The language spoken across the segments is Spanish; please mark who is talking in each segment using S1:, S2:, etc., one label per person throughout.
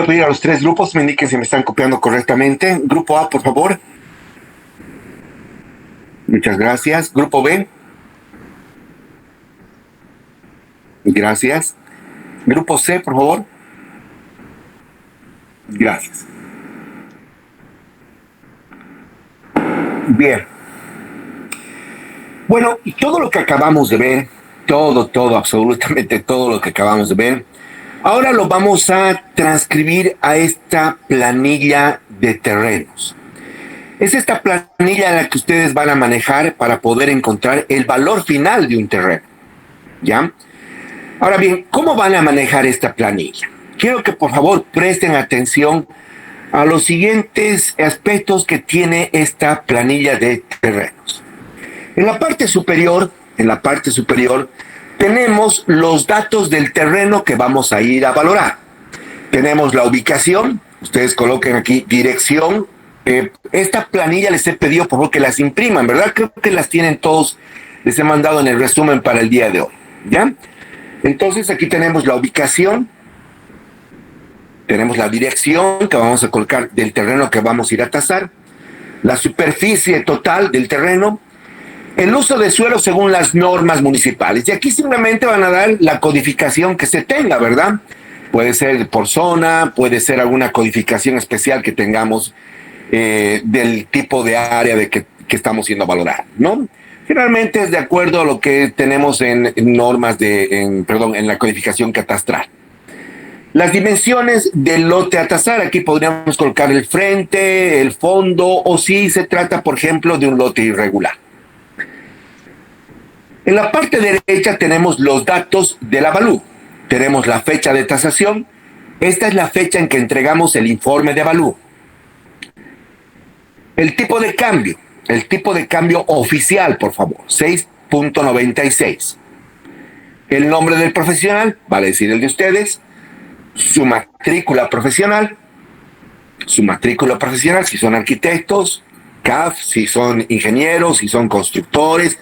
S1: a pedir a los tres grupos, me indiquen si me están copiando correctamente. Grupo A, por favor. Muchas gracias. Grupo B. Gracias. Grupo C, por favor. Gracias. Bien. Bueno, y todo lo que acabamos de ver, todo, absolutamente todo lo que acabamos de ver, ahora lo vamos a transcribir a esta planilla de terrenos. Es esta planilla la que ustedes van a manejar para poder encontrar el valor final de un terreno. ¿Ya? Ahora bien, ¿cómo van a manejar esta planilla? Quiero que por favor presten atención a los siguientes aspectos que tiene esta planilla de terrenos. En la parte superior, tenemos los datos del terreno que vamos a ir a valorar. Tenemos la ubicación, ustedes coloquen aquí dirección. Esta planilla les he pedido por favor que las impriman, ¿verdad? Creo que las tienen todos, les he mandado en el resumen para el día de hoy, ¿ya? Entonces aquí tenemos la ubicación, tenemos la dirección que vamos a colocar del terreno que vamos a ir a tasar, la superficie total del terreno, el uso de suelo según las normas municipales. Y aquí simplemente van a dar la codificación que se tenga, ¿verdad? Puede ser por zona, puede ser alguna codificación especial que tengamos del tipo de área que estamos yendo a valorar, ¿no? Generalmente es de acuerdo a lo que tenemos en normas en la codificación catastral. Las dimensiones del lote a tasar, aquí podríamos colocar el frente, el fondo, o si se trata, por ejemplo, de un lote irregular. En la parte derecha tenemos los datos del avalúo. Tenemos la fecha de tasación. Esta es la fecha en que entregamos el informe de avalúo. El tipo de cambio oficial, por favor, 6.96. El nombre del profesional, vale decir el de ustedes, su matrícula profesional, si son arquitectos, CAF, si son ingenieros, si son constructores,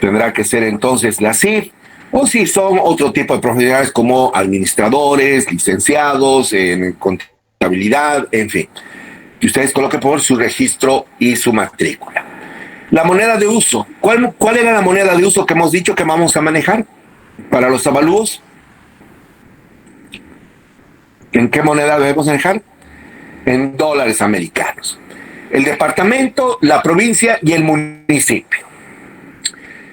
S1: tendrá que ser entonces la CIF, o si son otro tipo de profesionales como administradores, licenciados en contabilidad, en fin. Y ustedes coloquen por su registro y su matrícula. La moneda de uso. ¿Cuál era la moneda de uso que hemos dicho que vamos a manejar para los avalúos? ¿En qué moneda debemos manejar? En dólares americanos. El departamento, la provincia y el municipio.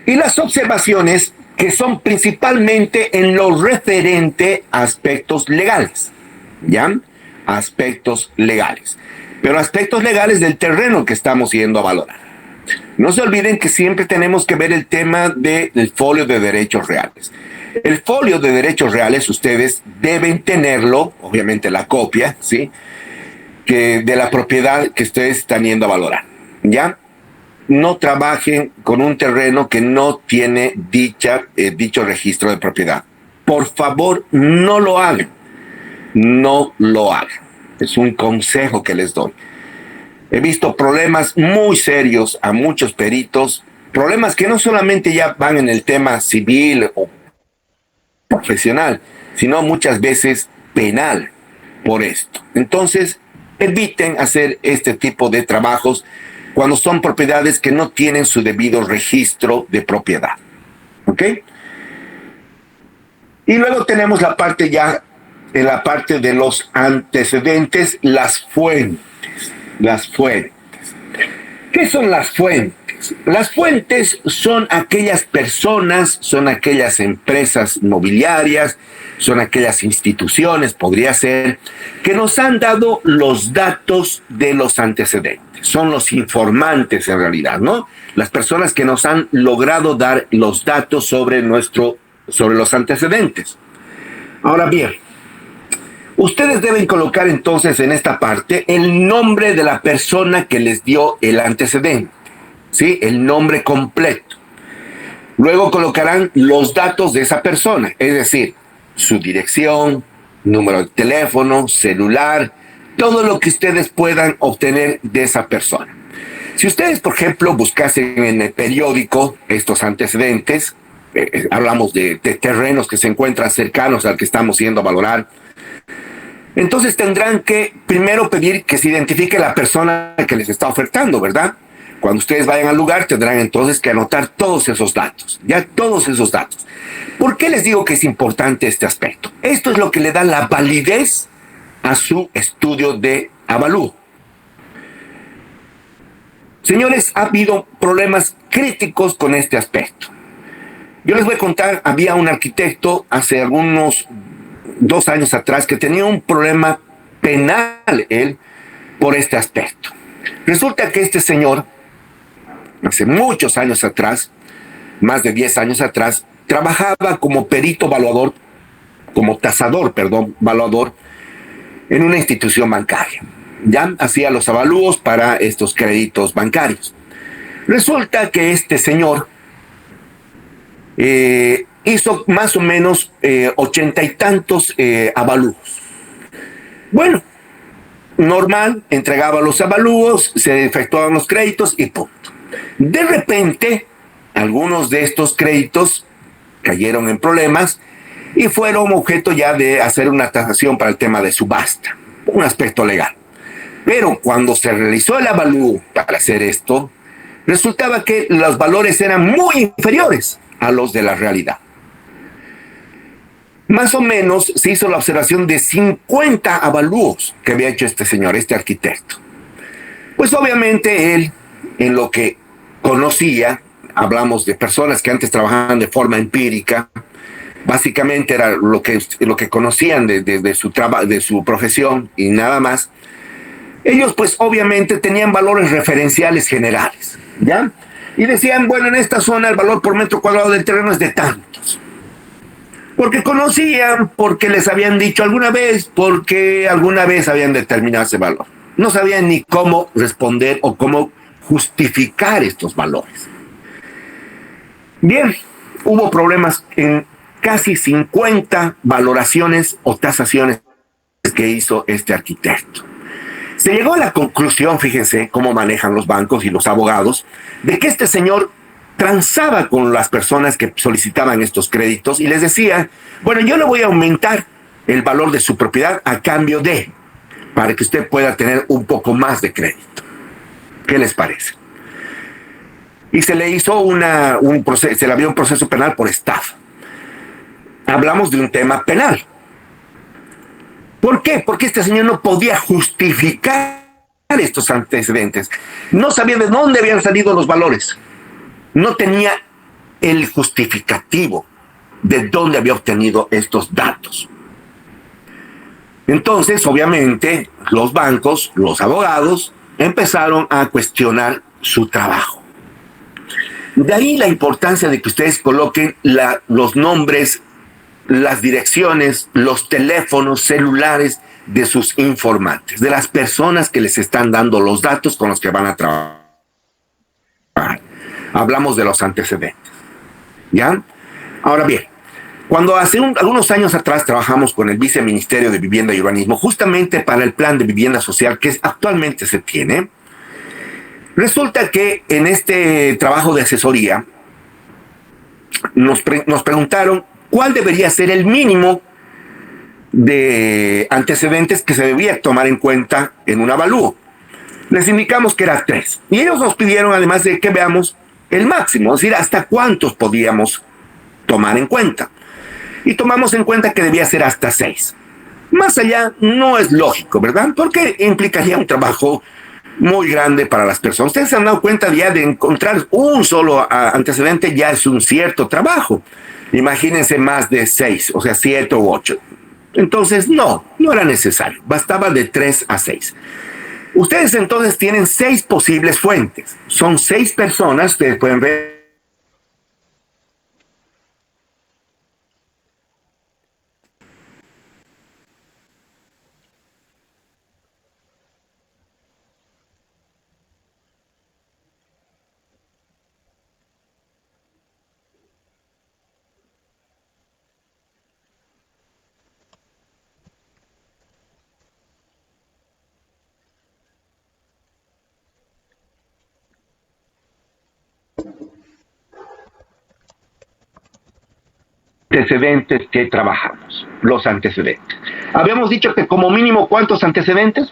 S1: Y las observaciones que son principalmente en lo referente a aspectos legales. ¿Ya? Aspectos legales. Pero aspectos legales del terreno que estamos yendo a valorar. No se olviden que siempre tenemos que ver el tema del folio de derechos reales. El folio de derechos reales ustedes deben tenerlo, obviamente la copia, ¿sí? De la propiedad que ustedes están yendo a valorar, ¿ya? No trabajen con un terreno que no tiene dicho registro de propiedad. Por favor, no lo hagan. No lo hagan. Es un consejo que les doy. He visto problemas muy serios a muchos peritos, problemas que no solamente ya van en el tema civil o profesional, sino muchas veces penal por esto. Entonces, eviten hacer este tipo de trabajos cuando son propiedades que no tienen su debido registro de propiedad. ¿Ok? Y luego tenemos la parte ya, en la parte de los antecedentes, las fuentes. Las fuentes. ¿Qué son las fuentes? Las fuentes son aquellas personas, son aquellas empresas mobiliarias, son aquellas instituciones, podría ser, que nos han dado los datos de los antecedentes. Son los informantes en realidad, ¿no? Las personas que nos han logrado dar los datos sobre los antecedentes. Ahora bien, ustedes deben colocar entonces en esta parte el nombre de la persona que les dio el antecedente, ¿sí? El nombre completo. Luego colocarán los datos de esa persona, es decir, su dirección, número de teléfono, celular, todo lo que ustedes puedan obtener de esa persona. Si ustedes, por ejemplo, buscasen en el periódico estos antecedentes, hablamos de terrenos que se encuentran cercanos al que estamos yendo a valorar, Entonces tendrán que primero pedir que se identifique la persona que les está ofertando, ¿verdad? Cuando ustedes vayan al lugar tendrán entonces que anotar todos esos datos, ya todos esos datos. ¿Por qué les digo que es importante este aspecto? Esto es lo que le da la validez a su estudio de avalúo. Señores, ha habido problemas críticos con este aspecto. Yo les voy a contar, había un arquitecto hace algunos 2 años atrás que tenía un problema penal él por este aspecto. Resulta que este señor, hace muchos años atrás, más de 10 años atrás, trabajaba como perito evaluador, como tasador, perdón, evaluador, en una institución bancaria. Ya hacía los avalúos para estos créditos bancarios. Resulta que este señor hizo más o menos 80 y tantos avalúos. Bueno, normal, entregaba los avalúos, se efectuaban los créditos y punto. De repente, algunos de estos créditos cayeron en problemas y fueron objeto ya de hacer una tasación para el tema de subasta, un aspecto legal. Pero cuando se realizó el avalúo para hacer esto, resultaba que los valores eran muy inferiores a los de la realidad. Más o menos se hizo la observación de 50 avalúos que había hecho este señor, este arquitecto. Pues obviamente él, en lo que conocía, hablamos de personas que antes trabajaban de forma empírica, básicamente era lo que conocían de su profesión y nada más. Ellos pues obviamente tenían valores referenciales generales, ¿ya? Y decían, bueno, en esta zona el valor por metro cuadrado del terreno es de tantos. Porque conocían, porque les habían dicho alguna vez, porque alguna vez habían determinado ese valor. No sabían ni cómo responder o cómo justificar estos valores. Bien, hubo problemas en casi 50 valoraciones o tasaciones que hizo este arquitecto. Se llegó a la conclusión, fíjense cómo manejan los bancos y los abogados, de que este señor transaba con las personas que solicitaban estos créditos y les decía, bueno, yo le voy a aumentar el valor de su propiedad a cambio de, para que usted pueda tener un poco más de crédito. ¿Qué les parece? Y se le hizo se le abrió un proceso penal por estafa. Hablamos de un tema penal. ¿Por qué? Porque este señor no podía justificar estos antecedentes. No sabía de dónde habían salido los valores. No tenía el justificativo de dónde había obtenido estos datos. Entonces, obviamente, los bancos, los abogados, empezaron a cuestionar su trabajo. De ahí la importancia de que ustedes coloquen los nombres, las direcciones, los teléfonos celulares de sus informantes, de las personas que les están dando los datos con los que van a trabajar. Hablamos de los antecedentes, ¿ya? Ahora bien, cuando hace algunos años atrás trabajamos con el Viceministerio de Vivienda y Urbanismo, justamente para el plan de vivienda social que actualmente se tiene, resulta que en este trabajo de asesoría nos preguntaron cuál debería ser el mínimo de antecedentes que se debía tomar en cuenta en un avalúo. Les indicamos que era 3. Y ellos nos pidieron además de que veamos el máximo, es decir, hasta cuántos podíamos tomar en cuenta. Y tomamos en cuenta que debía ser hasta 6. Más allá no es lógico, ¿verdad? Porque implicaría un trabajo muy grande para las personas. Ustedes se han dado cuenta ya de encontrar un solo antecedente ya es un cierto trabajo. Imagínense más de 6, o sea, 7 u 8. Entonces, no era necesario. Bastaba de 3 a 6. Ustedes entonces tienen 6 posibles fuentes. Son 6 personas, ustedes pueden ver. Antecedentes que trabajamos, los antecedentes. Habíamos dicho que como mínimo, ¿cuántos antecedentes?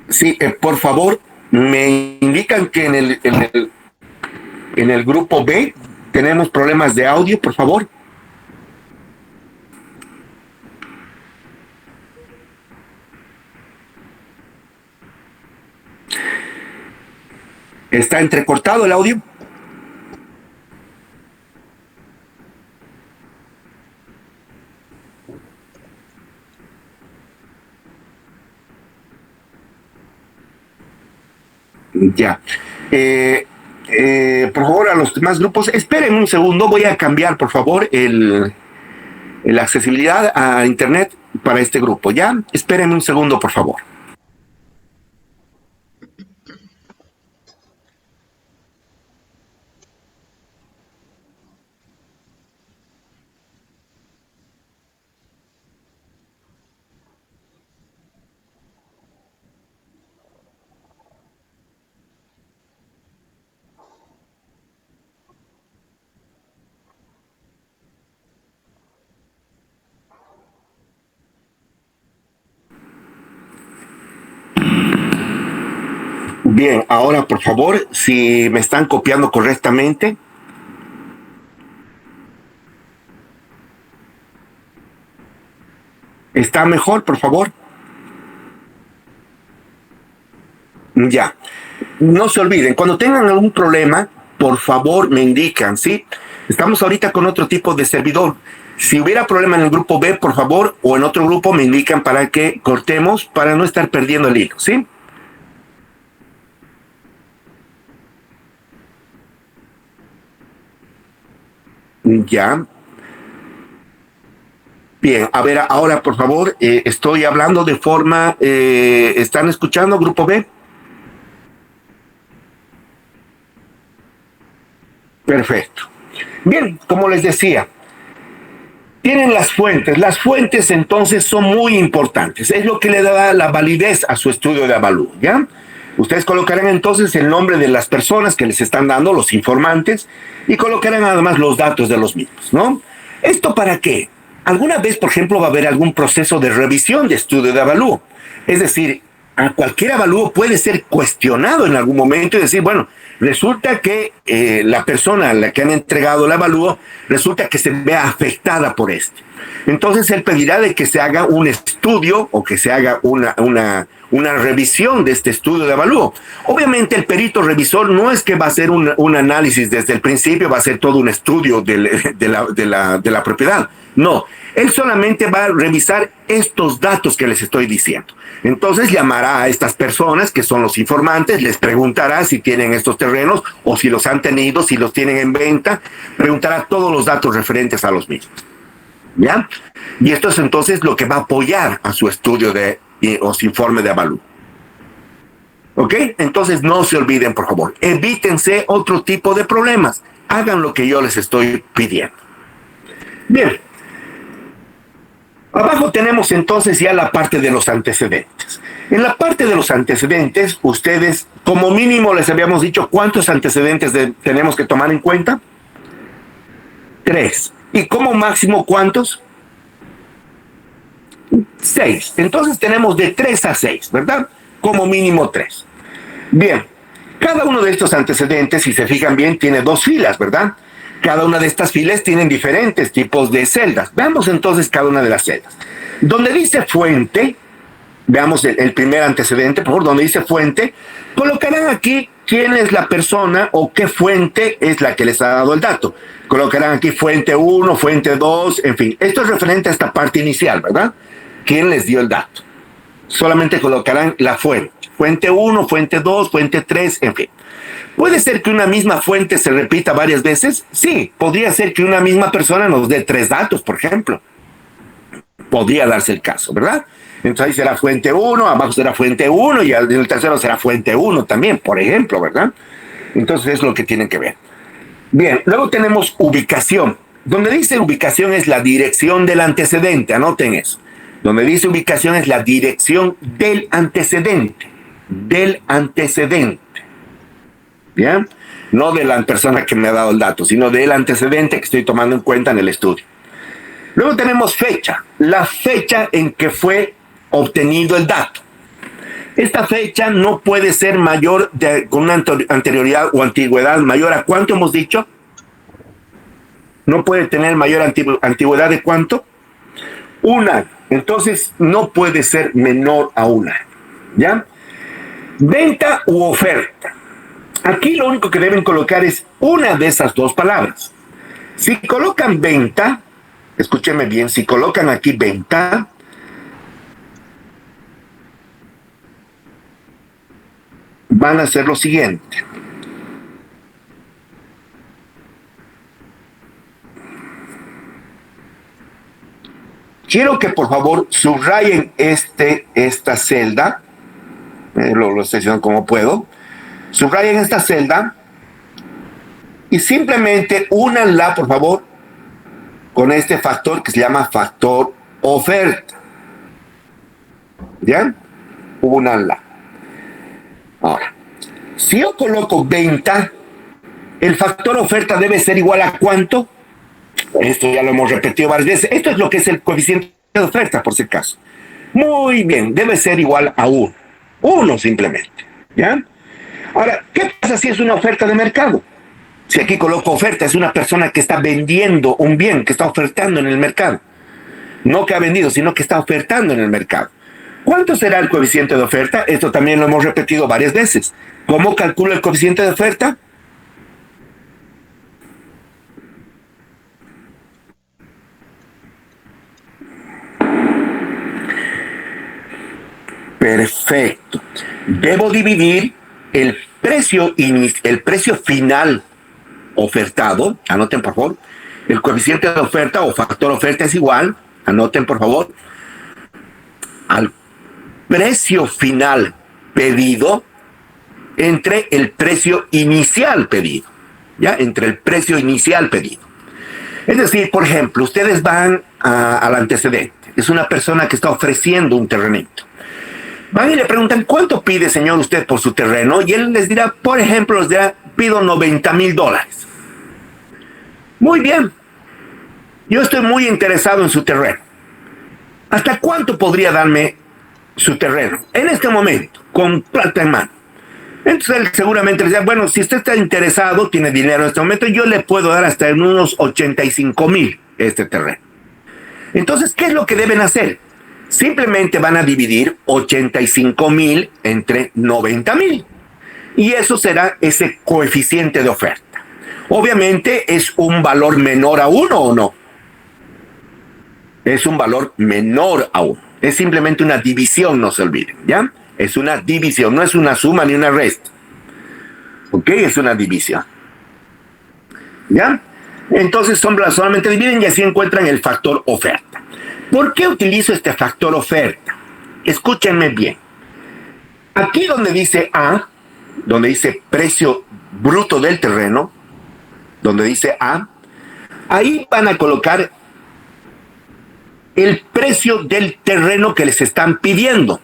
S1: Sí, por favor, me indican que en el grupo B tenemos problemas de audio, por favor. ¿Está entrecortado el audio? Ya. Por favor, a los demás grupos, esperen un segundo, voy a cambiar, por favor, la accesibilidad a Internet para este grupo. Ya, esperen un segundo, por favor. Bien, ahora por favor, si me están copiando correctamente. ¿Está mejor, por favor? Ya. No se olviden, cuando tengan algún problema, por favor me indican, ¿sí? Estamos ahorita con otro tipo de servidor. Si hubiera problema en el grupo B, por favor, o en otro grupo me indican para que cortemos, para no estar perdiendo el hilo, ¿sí? Ya. Bien, a ver, ahora por favor, estoy hablando de forma, ¿están escuchando, grupo B? Perfecto. Bien, como les decía, tienen las fuentes. Las fuentes entonces son muy importantes. Es lo que le da la validez a su estudio de avalúo, ¿ya? Ustedes colocarán entonces el nombre de las personas que les están dando, los informantes, y colocarán además los datos de los mismos, ¿no? ¿Esto para qué? Alguna vez, por ejemplo, va a haber algún proceso de revisión de estudio de avalúo. Es decir, a cualquier avalúo puede ser cuestionado en algún momento y decir, bueno, resulta que la persona a la que han entregado el avalúo, resulta que se vea afectada por este. Entonces él pedirá de que se haga un estudio o que se haga una revisión de este estudio de avalúo. Obviamente el perito revisor no es que va a hacer un análisis desde el principio, va a hacer todo un estudio de la propiedad. No, él solamente va a revisar estos datos que les estoy diciendo. Entonces llamará a estas personas que son los informantes, les preguntará si tienen estos terrenos o si los han tenido, si los tienen en venta, preguntará todos los datos referentes a los mismos. ¿Ya? Y esto es entonces lo que va a apoyar a su estudio o su informe de avalúo. ¿Ok? Entonces no se olviden, por favor, evítense otro tipo de problemas. Hagan lo que yo les estoy pidiendo. Bien. Abajo tenemos entonces ya la parte de los antecedentes. En la parte de los antecedentes, ustedes, como mínimo les habíamos dicho cuántos antecedentes tenemos que tomar en cuenta. 3. ¿Y como máximo cuántos? 6. Entonces tenemos de 3 a 6, ¿verdad? Como mínimo 3. Bien, cada uno de estos antecedentes, si se fijan bien, tiene 2 filas, ¿verdad? Cada una de estas filas tienen diferentes tipos de celdas. Veamos entonces cada una de las celdas. Donde dice fuente, veamos el primer antecedente, por favor, donde dice fuente, colocarán aquí quién es la persona o qué fuente es la que les ha dado el dato. Colocarán aquí fuente 1, fuente 2, en fin. Esto es referente a esta parte inicial, ¿verdad? ¿Quién les dio el dato? Solamente colocarán la fuente. Fuente 1, fuente 2, fuente 3, en fin. ¿Puede ser que una misma fuente se repita varias veces? Sí, podría ser que una misma persona nos dé 3 datos, por ejemplo. Podría darse el caso, ¿verdad? Entonces ahí será fuente 1, abajo será fuente 1 y en el tercero será fuente 1 también, por ejemplo, ¿verdad? Entonces es lo que tienen que ver. Bien, luego tenemos ubicación. Donde dice ubicación es la dirección del antecedente, anoten eso. Donde dice ubicación es la dirección del antecedente. Del antecedente. ¿Bien? No de la persona que me ha dado el dato, sino del antecedente que estoy tomando en cuenta en el estudio. Luego tenemos fecha. La fecha en que fue obtenido el dato. Esta fecha no puede ser mayor con una anterioridad o antigüedad mayor a ¿cuánto hemos dicho? No puede tener mayor antigüedad de ¿cuánto? Un año. Entonces no puede ser menor a un año. ¿Ya? Venta u oferta. Aquí lo único que deben colocar es una de esas dos palabras. Si colocan venta, escúchenme bien, si colocan aquí venta, van a hacer lo siguiente. Quiero que por favor subrayen esta celda. Lo estoy haciendo como puedo. Subrayen esta celda y simplemente únanla, por favor, con este factor que se llama factor oferta. ¿Ya? Únanla. Ahora, si yo coloco venta, el factor oferta debe ser igual a ¿cuánto? Esto ya lo hemos repetido varias veces. Esto es lo que es el coeficiente de oferta, por si acaso. Muy bien, debe ser igual a 1. 1 simplemente. ¿Ya? Ahora, ¿qué pasa si es una oferta de mercado? Si aquí coloco oferta, es una persona que está vendiendo un bien, que está ofertando en el mercado. No que ha vendido, sino que está ofertando en el mercado. ¿Cuánto será el coeficiente de oferta? Esto también lo hemos repetido varias veces. ¿Cómo calculo el coeficiente de oferta? Perfecto. Debo dividir el precio final ofertado, anoten por favor, el coeficiente de oferta o factor oferta es igual, anoten por favor, al precio final pedido entre el precio inicial pedido, ¿ya? Entre el precio inicial pedido. Es decir, por ejemplo, ustedes van al antecedente, es una persona que está ofreciendo un terrenito. Van y le preguntan, ¿cuánto pide, señor, usted por su terreno? Y él les dirá, por ejemplo, les dirá, pido $90,000. Muy bien. Yo estoy muy interesado en su terreno. ¿Hasta cuánto podría darme su terreno? En este momento, con plata en mano. Entonces él seguramente les dirá, bueno, si usted está interesado, tiene dinero en este momento, yo le puedo dar hasta en unos 85,000 este terreno. Entonces, ¿qué es lo que deben hacer? Simplemente van a dividir 85,000 entre 90,000. Y eso será ese coeficiente de oferta. Obviamente es un valor menor a 1 o no. Es un valor menor a 1. Es simplemente una división, no se olviden, ¿ya? Es una división, no es una suma ni una resta. ¿Ok? Es una división. ¿Ya? Entonces solamente dividen y así encuentran el factor oferta. ¿Por qué utilizo este factor oferta? Escúchenme bien. Aquí donde dice A, donde dice precio bruto del terreno, donde dice A, ahí van a colocar el precio del terreno que les están pidiendo.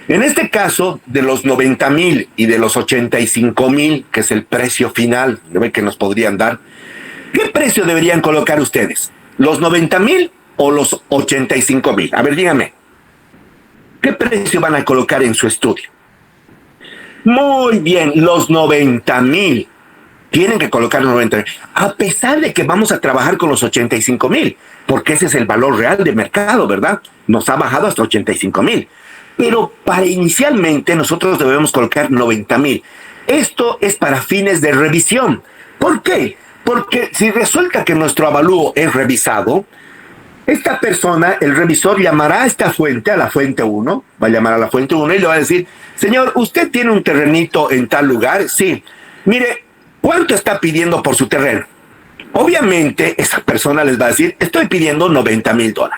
S1: En este caso, de los 90,000 y de los 85,000, que es el precio final que nos podrían dar, ¿qué precio deberían colocar ustedes? ¿Los 90,000 o los 85,000? A ver, díganme. ¿Qué precio van a colocar en su estudio? Muy bien, los 90,000. Tienen que colocar los 90,000. A pesar de que vamos a trabajar con los 85,000, porque ese es el valor real de mercado, ¿verdad? Nos ha bajado hasta 85,000. Pero para inicialmente nosotros debemos colocar 90,000. Esto es para fines de revisión. ¿Por qué? Porque si resulta que nuestro avalúo es revisado, esta persona, el revisor, llamará a esta fuente, a la fuente 1, va a llamar a la fuente 1 y le va a decir, señor, ¿usted tiene un terrenito en tal lugar? Sí. Mire, ¿cuánto está pidiendo por su terreno? Obviamente, esa persona les va a decir, estoy pidiendo $90,000.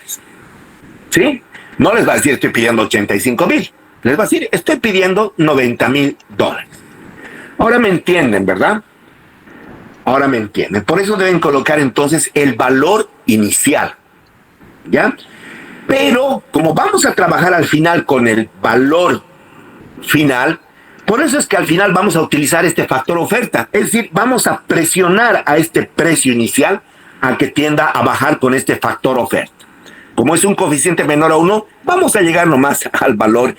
S1: ¿Sí? No les va a decir, estoy pidiendo 85,000. Les va a decir, estoy pidiendo $90,000. Ahora me entienden, ¿verdad? Ahora me entienden. Por eso deben colocar entonces el valor inicial. ¿Ya? Pero como vamos a trabajar al final con el valor final, por eso es que al final vamos a utilizar este factor oferta. Es decir, vamos a presionar a este precio inicial a que tienda a bajar con este factor oferta. Como es un coeficiente menor a 1, vamos a llegar nomás al valor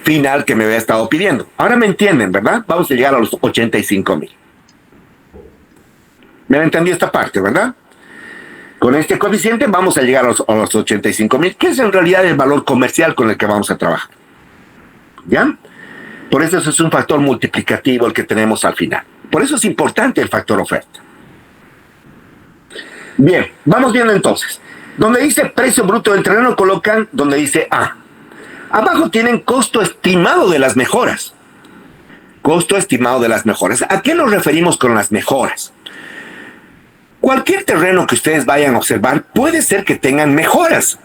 S1: final que me había estado pidiendo. Ahora me entienden, ¿verdad? Vamos a llegar a los 85,000. ¿Me han entendido esta parte, verdad? Con este coeficiente vamos a llegar a los 85,000, que es en realidad el valor comercial con el que vamos a trabajar. ¿Ya? Por eso es un factor multiplicativo el que tenemos al final. Por eso es importante el factor oferta. Bien, vamos viendo entonces. Donde dice precio bruto del terreno colocan donde dice A. Abajo tienen costo estimado de las mejoras. Costo estimado de las mejoras. ¿A qué nos referimos con las mejoras? Cualquier terreno que ustedes vayan a observar puede ser que tengan mejoras.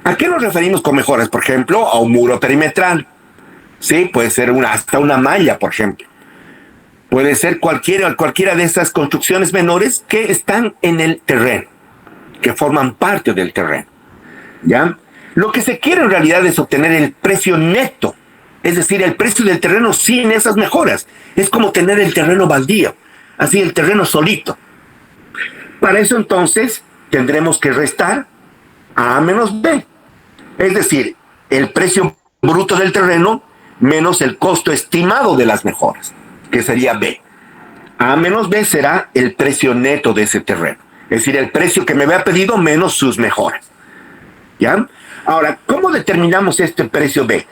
S1: ¿A qué nos referimos con mejoras? Por ejemplo, a un muro perimetral. Sí, puede ser hasta una malla, por ejemplo. Puede ser cualquiera de esas construcciones menores que están en el terreno, que forman parte del terreno. ¿Ya? Lo que se quiere en realidad es obtener el precio neto, es decir, el precio del terreno sin esas mejoras. Es como tener el terreno baldío, así el terreno solito. Para eso entonces tendremos que restar A menos B, es decir, el precio bruto del terreno menos el costo estimado de las mejoras, que sería B. A menos B será el precio neto de ese terreno, es decir, el precio que me había pedido menos sus mejoras. ¿Ya? Ahora, ¿cómo determinamos este precio B?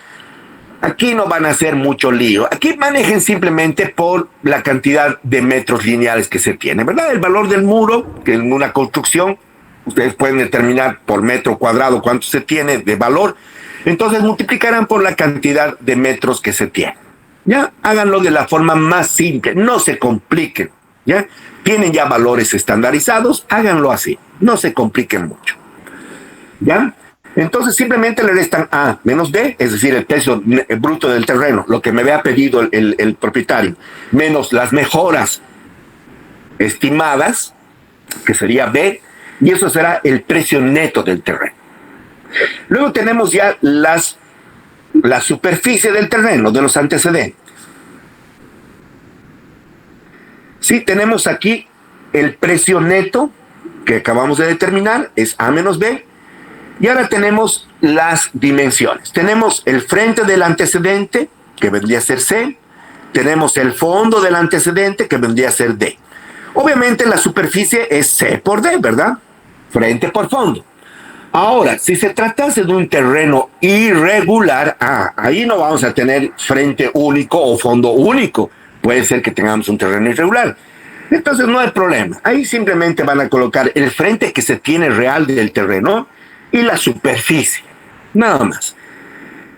S1: Aquí no van a hacer mucho lío. Aquí manejen simplemente por la cantidad de metros lineales que se tiene, ¿verdad? El valor del muro, que en una construcción, ustedes pueden determinar por metro cuadrado cuánto se tiene de valor. Entonces multiplicarán por la cantidad de metros que se tiene. ¿Ya? Háganlo de la forma más simple, no se compliquen. ¿Ya? Tienen ya valores estandarizados, háganlo así, no se compliquen mucho. ¿Ya? Entonces simplemente le restan A menos B, es decir, el precio bruto del terreno, lo que me había pedido el propietario, menos las mejoras estimadas, que sería B, y eso será el precio neto del terreno. Luego tenemos ya la superficie del terreno, de los antecedentes. Sí, tenemos aquí el precio neto que acabamos de determinar, es A menos B. Y ahora tenemos las dimensiones. Tenemos el frente del antecedente, que vendría a ser C. Tenemos el fondo del antecedente, que vendría a ser D. Obviamente la superficie es C por D, ¿verdad? Frente por fondo. Ahora, si se tratase de un terreno irregular, ahí no vamos a tener frente único o fondo único. Puede ser que tengamos un terreno irregular. Entonces no hay problema. Ahí simplemente van a colocar el frente que se tiene real del terreno y la superficie, nada más.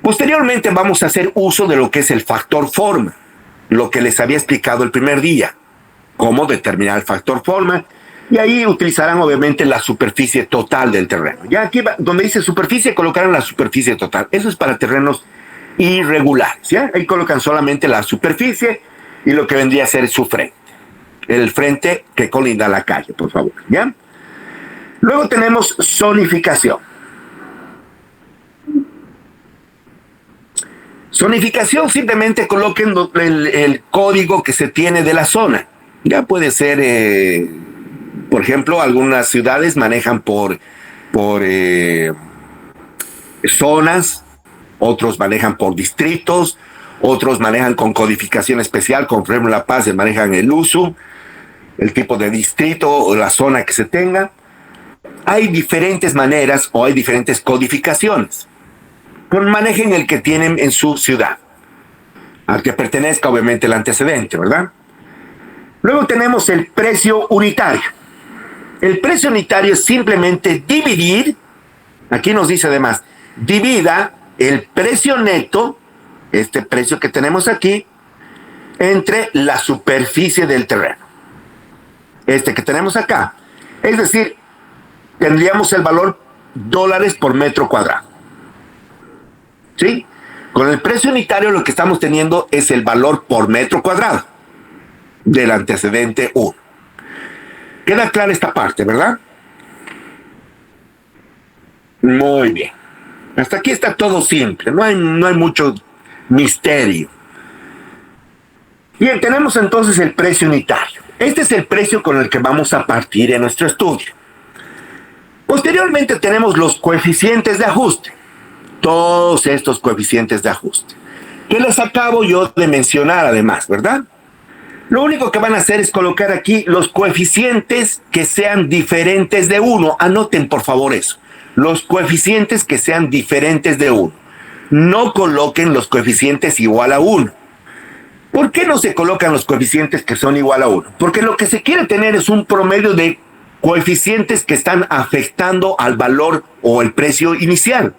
S1: Posteriormente vamos a hacer uso de lo que es el factor forma, lo que les había explicado el primer día, cómo determinar el factor forma, y ahí utilizarán obviamente la superficie total del terreno. Ya aquí donde dice superficie colocarán la superficie total, eso es para terrenos irregulares, ¿ya? Ahí colocan solamente la superficie y lo que vendría a ser su frente, el frente que colinda a la calle, por favor, ¿ya? Luego tenemos zonificación. Zonificación, simplemente coloquen el código que se tiene de la zona. Ya puede ser, por ejemplo, algunas ciudades manejan por zonas, otros manejan por distritos, otros manejan con codificación especial, con por ejemplo La Paz manejan el uso, el tipo de distrito o la zona que se tenga. Hay diferentes maneras o hay diferentes codificaciones. Manejen el que tienen en su ciudad, al que pertenezca obviamente el antecedente, ¿verdad? Luego tenemos el precio unitario. El precio unitario es simplemente dividir, aquí nos dice además, divida el precio neto, este precio que tenemos aquí, entre la superficie del terreno. Este que tenemos acá. Es decir, tendríamos el valor dólares por metro cuadrado. ¿Sí? Con el precio unitario lo que estamos teniendo es el valor por metro cuadrado del antecedente 1. Queda clara esta parte, ¿verdad? Muy bien. Hasta aquí está todo simple, no hay mucho misterio. Bien, tenemos entonces el precio unitario. Este es el precio con el que vamos a partir en nuestro estudio. Posteriormente tenemos los coeficientes de ajuste. Todos estos coeficientes de ajuste, que les acabo yo de mencionar además, ¿verdad? Lo único que van a hacer es colocar aquí los coeficientes que sean diferentes de 1. Anoten por favor eso. Los coeficientes que sean diferentes de 1. No coloquen los coeficientes igual a 1. ¿Por qué no se colocan los coeficientes que son igual a 1? Porque lo que se quiere tener es un promedio de coeficientes que están afectando al valor o el precio inicial.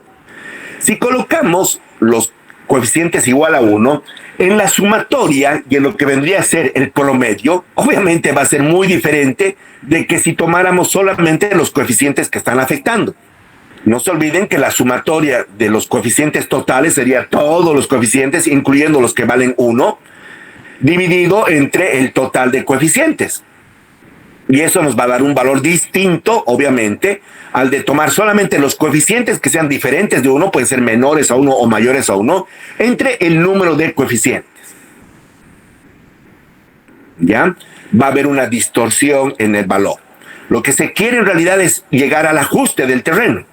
S1: Si colocamos los coeficientes igual a 1, en la sumatoria y en lo que vendría a ser el promedio, obviamente va a ser muy diferente de que si tomáramos solamente los coeficientes que están afectando. No se olviden que la sumatoria de los coeficientes totales sería todos los coeficientes, incluyendo los que valen 1, dividido entre el total de coeficientes. Y eso nos va a dar un valor distinto, obviamente, al de tomar solamente los coeficientes que sean diferentes de 1, pueden ser menores a 1 o mayores a 1, entre el número de coeficientes. ¿Ya? Va a haber una distorsión en el valor. Lo que se quiere en realidad es llegar al ajuste del terreno.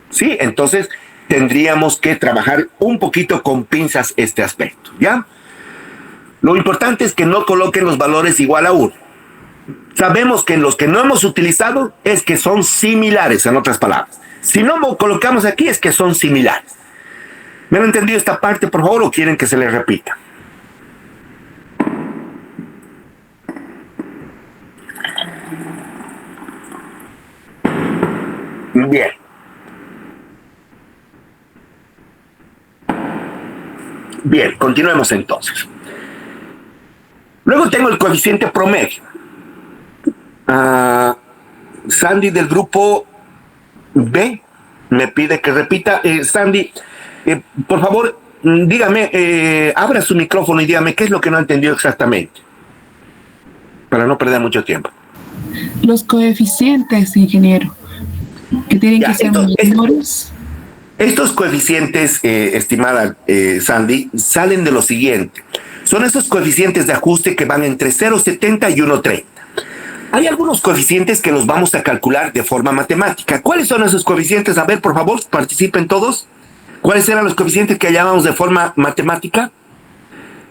S1: ¿Sí? Entonces, tendríamos que trabajar un poquito con pinzas este aspecto. ¿Ya? Lo importante es que no coloquen los valores igual a 1. Sabemos que en los que no hemos utilizado es que son similares, en otras palabras. Si no lo colocamos aquí es que son similares. ¿Me han entendido esta parte, por favor, o quieren que se les repita? Bien. Bien, continuemos entonces. Luego tengo el coeficiente promedio. Sandy del grupo B me pide que repita. Sandy, por favor, dígame, abra su micrófono y dígame qué es lo que no ha entendido exactamente, para no perder mucho tiempo.
S2: Los coeficientes, ingeniero, que tienen que ser menores.
S1: Estos coeficientes, estimada Sandy, salen de lo siguiente. Son esos coeficientes de ajuste que van entre 0,70 y 1,30. Hay algunos coeficientes que los vamos a calcular de forma matemática. ¿Cuáles son esos coeficientes? A ver, por favor, participen todos. ¿Cuáles eran los coeficientes que llamamos de forma matemática?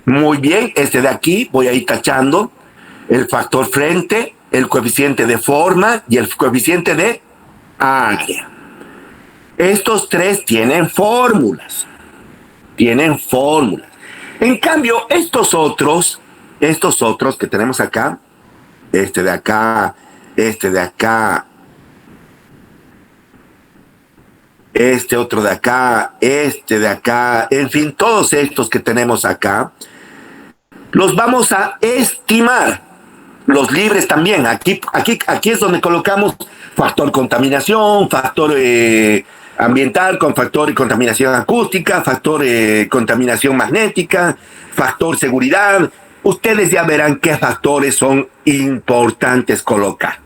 S1: Muy bien, este de aquí, voy a ir tachando. El factor frente, el coeficiente de forma y el coeficiente de área. Estos tres tienen fórmulas. En cambio, estos otros que tenemos acá, este de acá, este otro de acá, este de acá, en fin, todos estos que tenemos acá, los vamos a estimar. Los libres también. Aquí es donde colocamos factor contaminación, factor ambiental con factor contaminación acústica, factor contaminación magnética, factor seguridad. Ustedes ya verán qué factores son importantes colocar.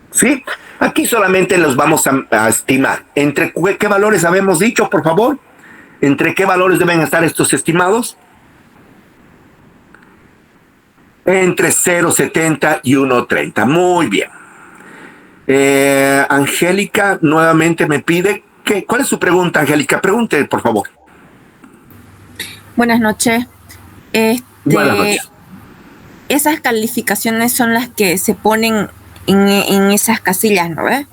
S1: ¿Sí? Aquí solamente los vamos a estimar. ¿Entre qué valores habíamos dicho, por favor? ¿Entre qué valores deben estar estos estimados? Entre 0,70 y 1,30. Muy bien. Angélica nuevamente me pide ¿cuál es su pregunta, Angélica? Pregunte, por favor.
S3: Buenas noches.
S1: Buenas noches.
S3: Esas calificaciones son las que se ponen en esas casillas, ¿no ves?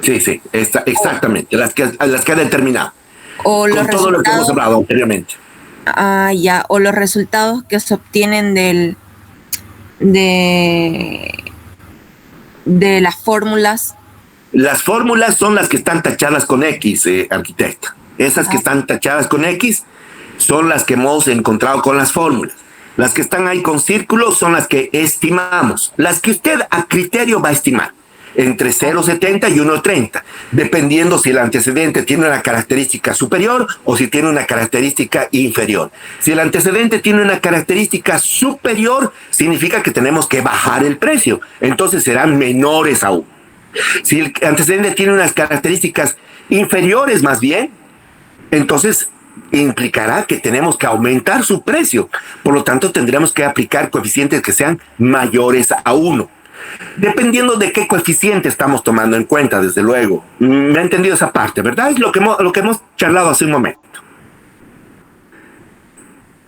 S1: Sí, exactamente, las que ha determinado.
S3: O
S1: con
S3: los
S1: todo lo que hemos hablado anteriormente.
S3: Ya, o los resultados que se obtienen de las fórmulas.
S1: Las fórmulas son las que están tachadas con X, arquitecta. Esas que están tachadas con X son las que hemos encontrado con las fórmulas. Las que están ahí con círculos son las que estimamos. Las que usted a criterio va a estimar. Entre 0,70 y 1,30, dependiendo si el antecedente tiene una característica superior o si tiene una característica inferior. Si el antecedente tiene una característica superior, significa que tenemos que bajar el precio. Entonces serán menores aún. Si el antecedente tiene unas características inferiores más bien, entonces implicará que tenemos que aumentar su precio. Por lo tanto, tendremos que aplicar coeficientes que sean mayores a 1. Dependiendo de qué coeficiente estamos tomando en cuenta, desde luego. ¿Me ha entendido esa parte, verdad? Es lo que hemos charlado hace un momento.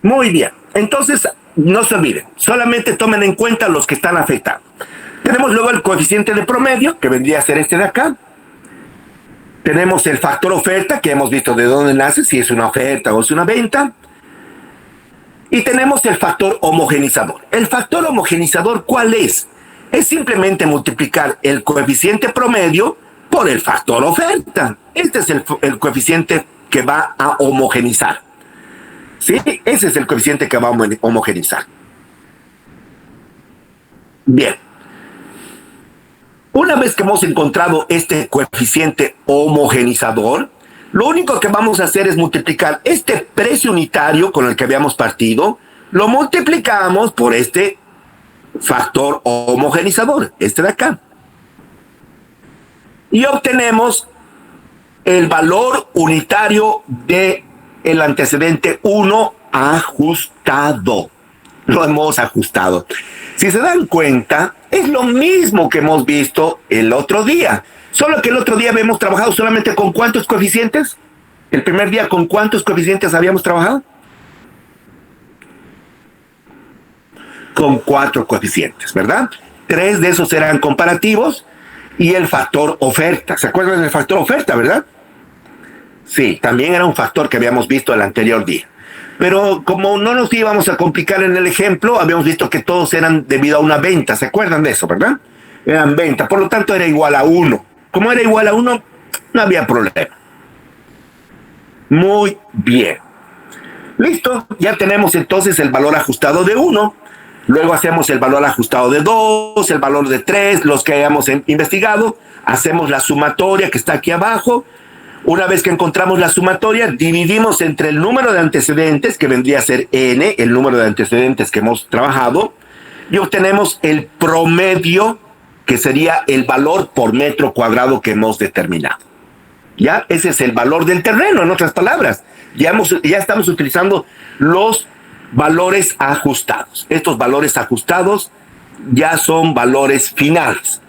S1: Muy bien. Entonces, no se olviden. Solamente tomen en cuenta los que están afectados. Tenemos luego el coeficiente de promedio, que vendría a ser este de acá. Tenemos el factor oferta, que hemos visto de dónde nace, si es una oferta o es una venta. Y tenemos el factor homogenizador. ¿El factor homogenizador cuál es? Es simplemente multiplicar el coeficiente promedio por el factor oferta. Este es el coeficiente que va a homogenizar. ¿Sí? Ese es el coeficiente que va a homogenizar. Bien. Una vez que hemos encontrado este coeficiente homogenizador, lo único que vamos a hacer es multiplicar este precio unitario con el que habíamos partido, lo multiplicamos por este factor homogenizador, este de acá. Y obtenemos el valor unitario del antecedente 1 ajustado. Lo hemos ajustado. Si se dan cuenta, es lo mismo que hemos visto el otro día. Solo que el otro día habíamos trabajado solamente con ¿cuántos coeficientes? El primer día, ¿con cuántos coeficientes habíamos trabajado? Con 4 coeficientes, ¿verdad? 3 de esos eran comparativos y el factor oferta. ¿Se acuerdan del factor oferta, verdad? Sí, también era un factor que habíamos visto el anterior día. Pero como no nos íbamos a complicar en el ejemplo, habíamos visto que todos eran debido a una venta. ¿Se acuerdan de eso, verdad? Eran venta, por lo tanto era igual a 1. Como era igual a 1, no había problema. Muy bien. Listo, ya tenemos entonces el valor ajustado de 1. Luego hacemos el valor ajustado de 2, el valor de 3, los que hayamos investigado. Hacemos la sumatoria que está aquí abajo. Una vez que encontramos la sumatoria, dividimos entre el número de antecedentes, que vendría a ser n, el número de antecedentes que hemos trabajado, y obtenemos el promedio, que sería el valor por metro cuadrado que hemos determinado. ¿Ya? Ese es el valor del terreno, en otras palabras. Ya estamos utilizando los valores ajustados. Estos valores ajustados ya son valores finales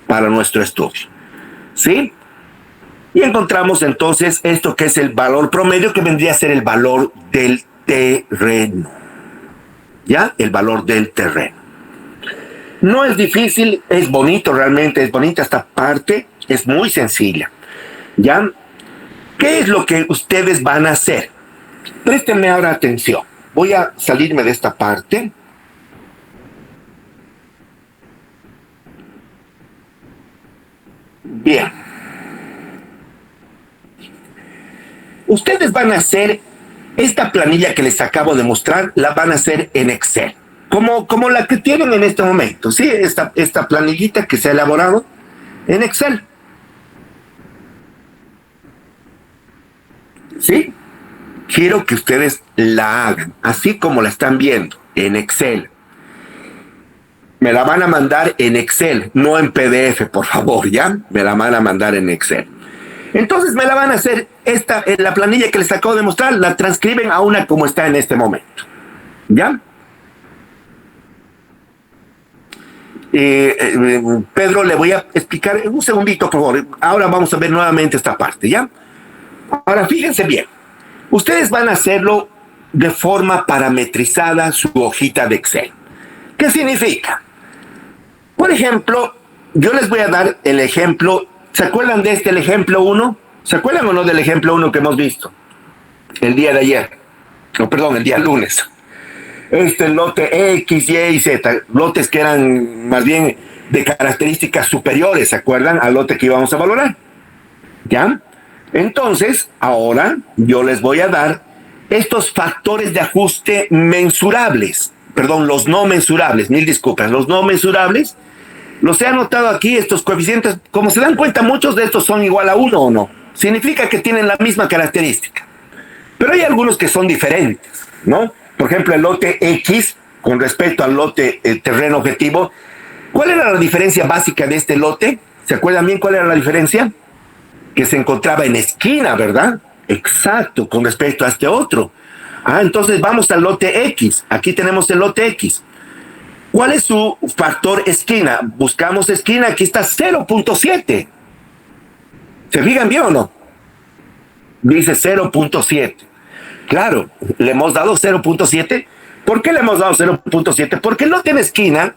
S1: para nuestro estudio. ¿Sí? Y encontramos entonces esto que es el valor promedio, que vendría a ser el valor del terreno. ¿Ya? El valor del terreno. No es difícil, es bonito realmente, es bonita esta parte, es muy sencilla. ¿Ya? ¿Qué es lo que ustedes van a hacer? Préstenme ahora atención. Voy a salirme de esta parte. Bien. Ustedes van a hacer esta planilla que les acabo de mostrar, la van a hacer en Excel. Como la que tienen en este momento, ¿sí? Esta planillita que se ha elaborado en Excel. ¿Sí? Quiero que ustedes la hagan, así como la están viendo, en Excel. Me la van a mandar en Excel, no en PDF, por favor, ¿ya? Me la van a mandar en Excel. Entonces me la van a hacer, la planilla que les acabo de mostrar, la transcriben a una como está en este momento. ¿Ya? Pedro, le voy a explicar un segundito, por favor. Ahora vamos a ver nuevamente esta parte, ¿ya? Ahora fíjense bien. Ustedes van a hacerlo de forma parametrizada su hojita de Excel. ¿Qué significa? Por ejemplo, yo les voy a dar el ejemplo. ¿Se acuerdan de el ejemplo 1? ¿Se acuerdan o no del ejemplo 1 que hemos visto? El día de ayer. No, perdón, el día lunes. Lote X, Y y Z. Lotes que eran más bien de características superiores, ¿se acuerdan? Al lote que íbamos a valorar. ¿Ya? Entonces, ahora yo les voy a dar estos factores de ajuste mensurables. Perdón, los no mensurables, mil disculpas. Los no mensurables, los he anotado aquí, estos coeficientes. Como se dan cuenta, muchos de estos son igual a 1 o no. Significa que tienen la misma característica. Pero hay algunos que son diferentes, ¿no? Por ejemplo, el lote X, con respecto al lote terreno objetivo. ¿Cuál era la diferencia básica de este lote? ¿Se acuerdan bien cuál era la diferencia? que se encontraba en esquina, ¿verdad? Exacto, con respecto a este otro. Entonces vamos al lote X. Aquí tenemos el lote X. ¿Cuál es su factor esquina? Buscamos esquina, aquí está 0.7. ¿Se fijan bien o no? Dice 0.7. Claro, le hemos dado 0.7. ¿Por qué le hemos dado 0.7? Porque el lote en esquina,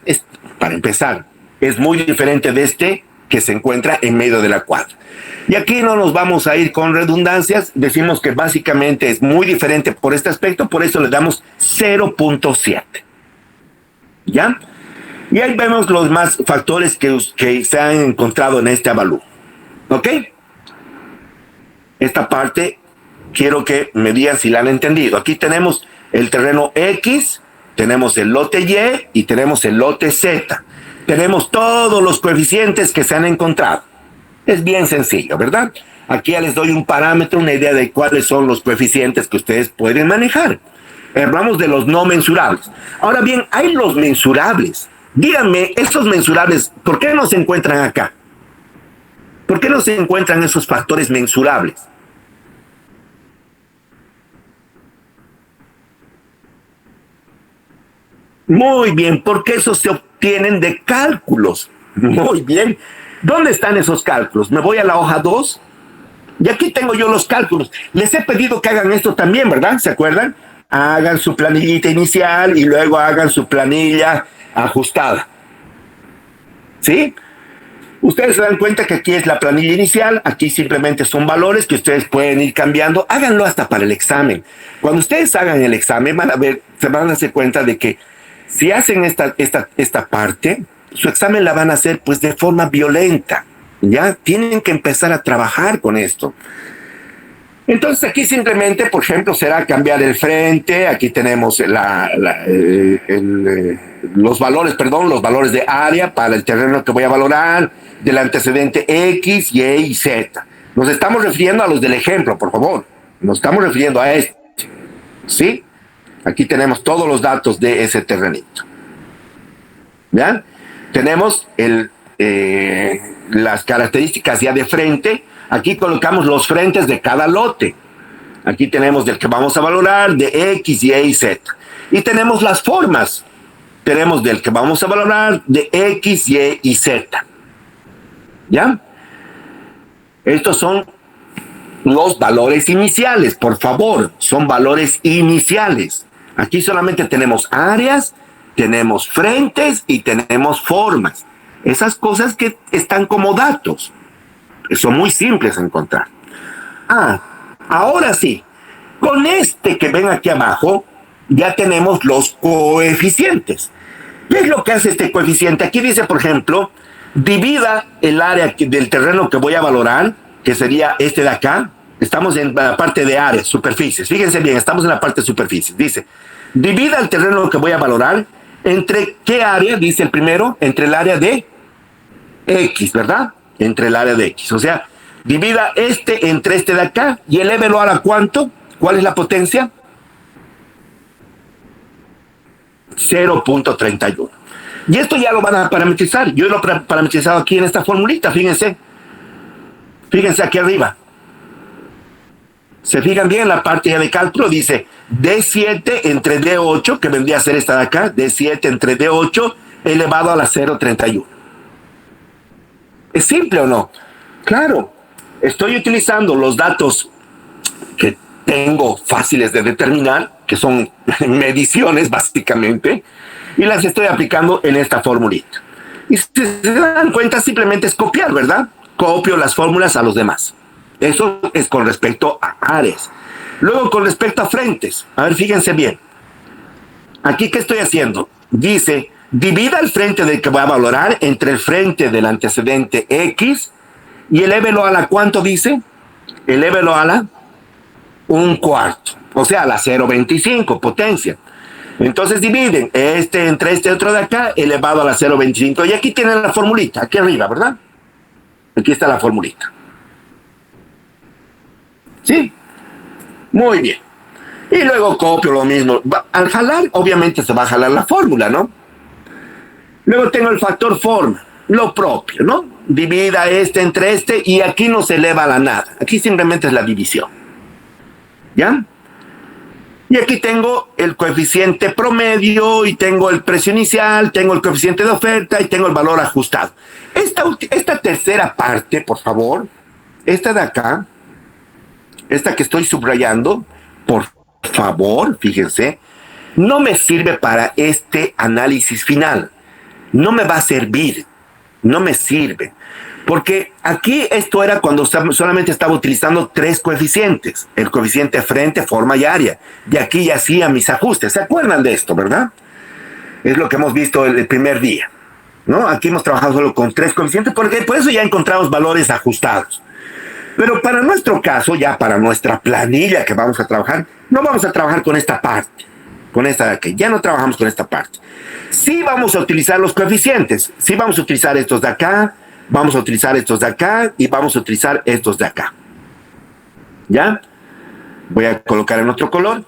S1: para empezar, es muy diferente de este que se encuentra en medio de la cuadra. Y aquí no nos vamos a ir con redundancias, decimos que básicamente es muy diferente por este aspecto, por eso le damos 0.7. ¿Ya? Y ahí vemos los más factores que se han encontrado en este avalúo. ¿Ok? Esta parte quiero que me digan si la han entendido. Aquí tenemos el terreno X, tenemos el lote Y y tenemos el lote Z. Tenemos todos los coeficientes que se han encontrado. Es bien sencillo, ¿verdad? Aquí ya les doy un parámetro, una idea de cuáles son los coeficientes que ustedes pueden manejar. Hablamos de los no mensurables. Ahora bien, hay los mensurables. Díganme, estos mensurables, ¿por qué no se encuentran acá? ¿Por qué no se encuentran esos factores mensurables? Muy bien, porque esos se obtienen de cálculos. Muy bien. ¿Dónde están esos cálculos? Me voy a la hoja 2 y aquí tengo yo los cálculos. Les he pedido que hagan esto también, ¿verdad? ¿Se acuerdan? Hagan su planillita inicial y luego hagan su planilla ajustada. ¿Sí? Ustedes se dan cuenta que aquí es la planilla inicial, aquí simplemente son valores que ustedes pueden ir cambiando. Háganlo hasta para el examen. Cuando ustedes hagan el examen van a ver, se van a darse cuenta de que si hacen esta parte, su examen la van a hacer pues de forma violenta. Ya tienen que empezar a trabajar con esto. Entonces aquí simplemente, por ejemplo, será cambiar el frente. Aquí tenemos los valores de área para el terreno que voy a valorar, del antecedente X, Y y Z. Nos estamos refiriendo a los del ejemplo, por favor. Nos estamos refiriendo a este. ¿Sí? Aquí tenemos todos los datos de ese terrenito. ¿Ya? Tenemos las características ya de frente. Aquí colocamos los frentes de cada lote. Aquí tenemos del que vamos a valorar, de X, Y y Z. Y tenemos las formas. Tenemos del que vamos a valorar, de X, Y y Z. ¿Ya? Estos son los valores iniciales, por favor. Son valores iniciales. Aquí solamente tenemos áreas, tenemos frentes y tenemos formas. Esas cosas que están como datos. Son muy simples de encontrar. Ahora sí, con este que ven aquí abajo, ya tenemos los coeficientes. ¿Qué es lo que hace este coeficiente? Aquí dice, por ejemplo, divida el área del terreno que voy a valorar, que sería este de acá. Estamos en la parte de áreas, superficies. Fíjense bien, estamos en la parte de superficies. Dice, divida el terreno que voy a valorar entre qué área, dice el primero, entre el área de X, ¿verdad? Entre el área de X. O sea, divida este entre este de acá y elévelo a la ¿cuánto? ¿Cuál es la potencia? 0.31. Y esto ya lo van a parametrizar. Yo lo he parametrizado aquí en esta formulita, fíjense. Fíjense aquí arriba. Se fijan bien en la parte ya de cálculo, dice D7 entre D8, que vendría a ser esta de acá, D7 entre D8 elevado a la 0.31. ¿Es simple o no? Claro, estoy utilizando los datos que tengo fáciles de determinar, que son mediciones básicamente, y las estoy aplicando en esta formulita. Y si se dan cuenta, simplemente es copiar, ¿verdad? Copio las fórmulas a los demás. Eso es con respecto a áreas. Luego, con respecto a frentes. A ver, fíjense bien. Aquí, ¿qué estoy haciendo? Dice, divida el frente del que voy a valorar entre el frente del antecedente X y elévelo a la, ¿cuánto dice? Elévelo a la 1/4. O sea, a la 0.25 potencia. Entonces dividen este entre este otro de acá elevado a la 0.25. Y aquí tienen la formulita, aquí arriba, ¿verdad? Aquí está la formulita. ¿Sí? Muy bien. Y luego copio lo mismo. Al jalar, obviamente se va a jalar la fórmula, ¿no? Luego tengo el factor forma, lo propio, ¿no? divida este entre este y aquí no se eleva a la nada. Aquí simplemente es la división. ¿Ya? Y aquí tengo el coeficiente promedio y tengo el precio inicial, tengo el coeficiente de oferta y tengo el valor ajustado. Esta tercera parte, por favor, esta de acá, esta que estoy subrayando, por favor, fíjense, no me sirve para este análisis final. No me va a servir, no me sirve. Porque aquí esto era cuando solamente estaba utilizando 3 coeficientes, el coeficiente frente, forma y área. Y aquí ya hacía mis ajustes. ¿Se acuerdan de esto, verdad? Es lo que hemos visto el primer día, ¿no? Aquí hemos trabajado solo con 3 coeficientes, porque por eso ya encontramos valores ajustados. Pero para nuestro caso, ya para nuestra planilla que vamos a trabajar, no vamos a trabajar con esta parte, con esta de aquí. Ya no trabajamos con esta parte. Sí vamos a utilizar los coeficientes, sí vamos a utilizar estos de acá, vamos a utilizar estos de acá y vamos a utilizar estos de acá. ¿Ya? Voy a colocar en otro color.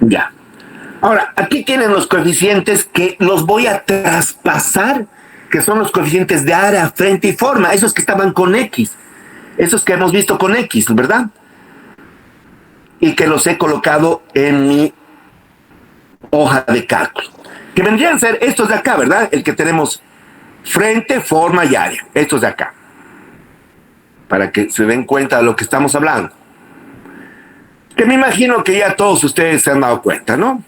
S1: Ya. Ahora, aquí tienen los coeficientes que los voy a traspasar, que son los coeficientes de área, frente y forma, esos que estaban con X, esos que hemos visto con X, ¿verdad? Y que los he colocado en mi hoja de cálculo, que vendrían a ser estos de acá, ¿verdad? El que tenemos frente, forma y área, estos de acá, para que se den cuenta de lo que estamos hablando. Que me imagino que ya todos ustedes se han dado cuenta, ¿no?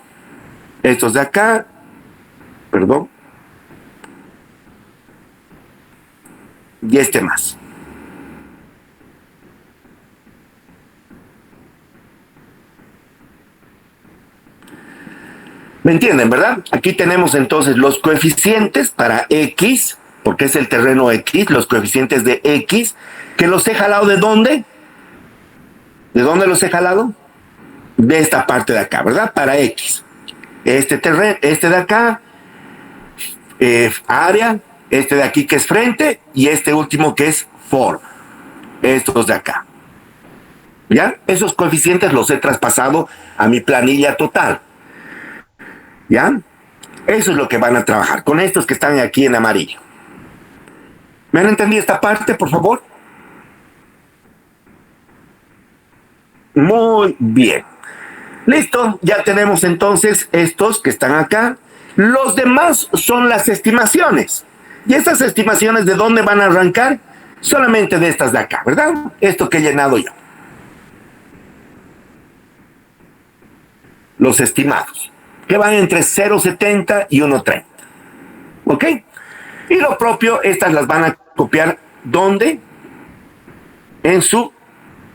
S1: Estos de acá, perdón, y este más. ¿Me entienden, verdad? Aquí tenemos entonces los coeficientes para X, porque es el terreno X, los coeficientes de X, que los he jalado ¿de dónde? ¿De dónde los he jalado? De esta parte de acá, ¿verdad? Para X. Este terreno, este de acá, área, este de aquí que es frente y este último que es forma. Estos de acá. ¿Ya? Esos coeficientes los he traspasado a mi planilla total. ¿Ya? Eso es lo que van a trabajar con estos que están aquí en amarillo. ¿Me han entendido esta parte, por favor? Muy bien. Listo, ya tenemos entonces estos que están acá. Los demás son las estimaciones. ¿Y estas estimaciones de dónde van a arrancar? Solamente de estas de acá, ¿verdad? Esto que he llenado yo. Los estimados, que van entre 0,70 y 1,30. ¿Ok? Y lo propio, estas las van a copiar, ¿dónde? En su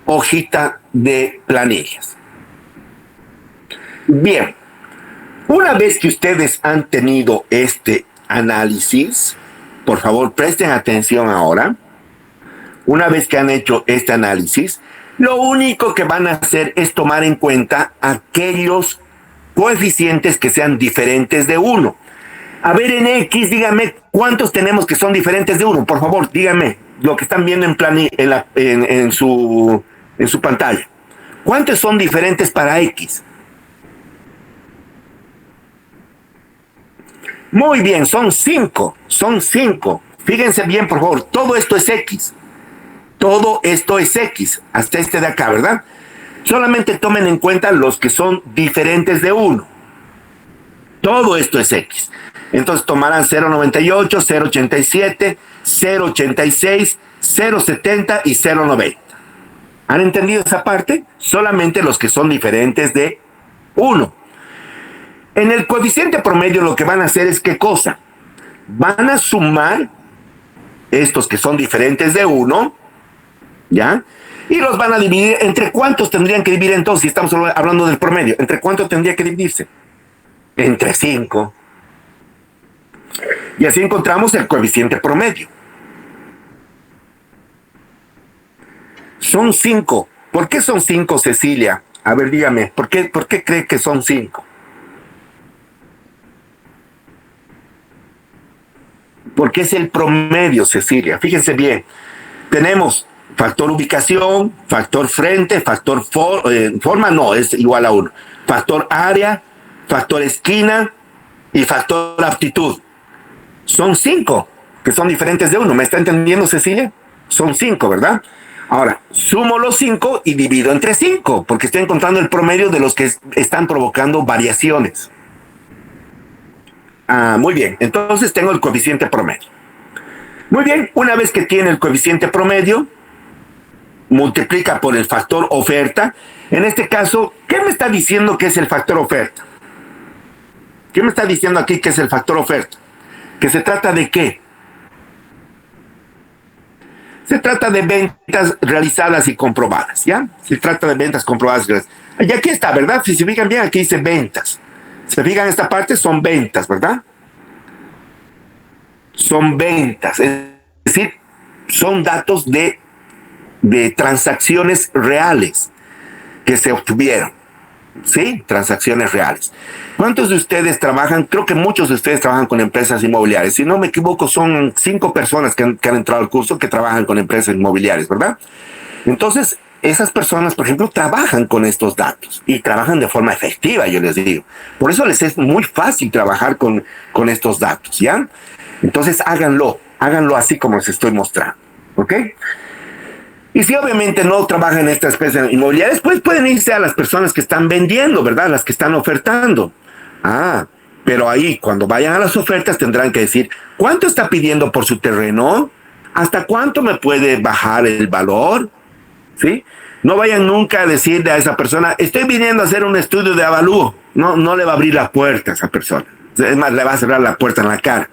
S1: hojita de planillas. Bien, una vez que ustedes han tenido este análisis, por favor presten atención ahora. Una vez que han hecho este análisis, lo único que van a hacer es tomar en cuenta aquellos coeficientes que sean diferentes de 1. A ver, en X, díganme cuántos tenemos que son diferentes de 1. Por favor, díganme lo que están viendo en su pantalla. ¿Cuántos son diferentes para X? Muy bien, son 5. Son 5. Fíjense bien, por favor, todo esto es X. Todo esto es X, hasta este de acá, ¿verdad? Solamente tomen en cuenta los que son diferentes de 1. Todo esto es X. Entonces tomarán 0,98, 0,87, 0,86, 0,70 y 0,90. ¿Han entendido esa parte? Solamente los que son diferentes de 1. En el coeficiente promedio lo que van a hacer es ¿qué cosa? Van a sumar estos que son diferentes de 1, ¿ya? Y los van a dividir. ¿Entre cuántos tendrían que dividir entonces? Si estamos hablando del promedio, ¿entre cuánto tendría que dividirse? Entre 5. Y así encontramos el coeficiente promedio. Son 5. ¿Por qué son 5, Cecilia? A ver, dígame, ¿por qué cree que son 5? Porque es el promedio, Cecilia. Fíjense bien. Tenemos factor ubicación, factor frente, factor forma, no, es igual a 1. Factor área, factor esquina y factor aptitud. Son 5, que son diferentes de 1. ¿Me está entendiendo, Cecilia? Son 5, ¿verdad? Ahora, sumo los 5 y divido entre 5, porque estoy encontrando el promedio de los que están provocando variaciones. Muy bien, entonces tengo el coeficiente promedio. Muy bien, una vez que tiene el coeficiente promedio, multiplica por el factor oferta. En este caso, ¿qué me está diciendo que es el factor oferta? ¿Qué me está diciendo aquí que es el factor oferta? ¿Que se trata de qué? Se trata de ventas realizadas y comprobadas, ¿ya? Se trata de ventas comprobadas. Y aquí está, ¿verdad? Si se fijan bien, aquí dice ventas. Si se fijan en esta parte, son ventas, ¿verdad? Son ventas, es decir, son datos de transacciones reales que se obtuvieron, ¿sí? Transacciones reales. ¿Cuántos de ustedes trabajan? Creo que muchos de ustedes trabajan con empresas inmobiliarias. Si no me equivoco, son 5 personas que han entrado al curso que trabajan con empresas inmobiliarias, ¿verdad? Entonces, esas personas, por ejemplo, trabajan con estos datos y trabajan de forma efectiva, yo les digo. Por eso les es muy fácil trabajar con estos datos, ¿ya? Entonces, háganlo así como les estoy mostrando, ¿ok? Y si obviamente no trabajan en esta especie de inmobiliarias, pues pueden irse a las personas que están vendiendo, ¿verdad? Las que están ofertando. Pero ahí, cuando vayan a las ofertas, tendrán que decir, ¿cuánto está pidiendo por su terreno? ¿Hasta cuánto me puede bajar el valor? ¿Sí? No vayan nunca a decirle a esa persona, estoy viniendo a hacer un estudio de avalúo. No le va a abrir la puerta a esa persona. Es más, le va a cerrar la puerta en la cara.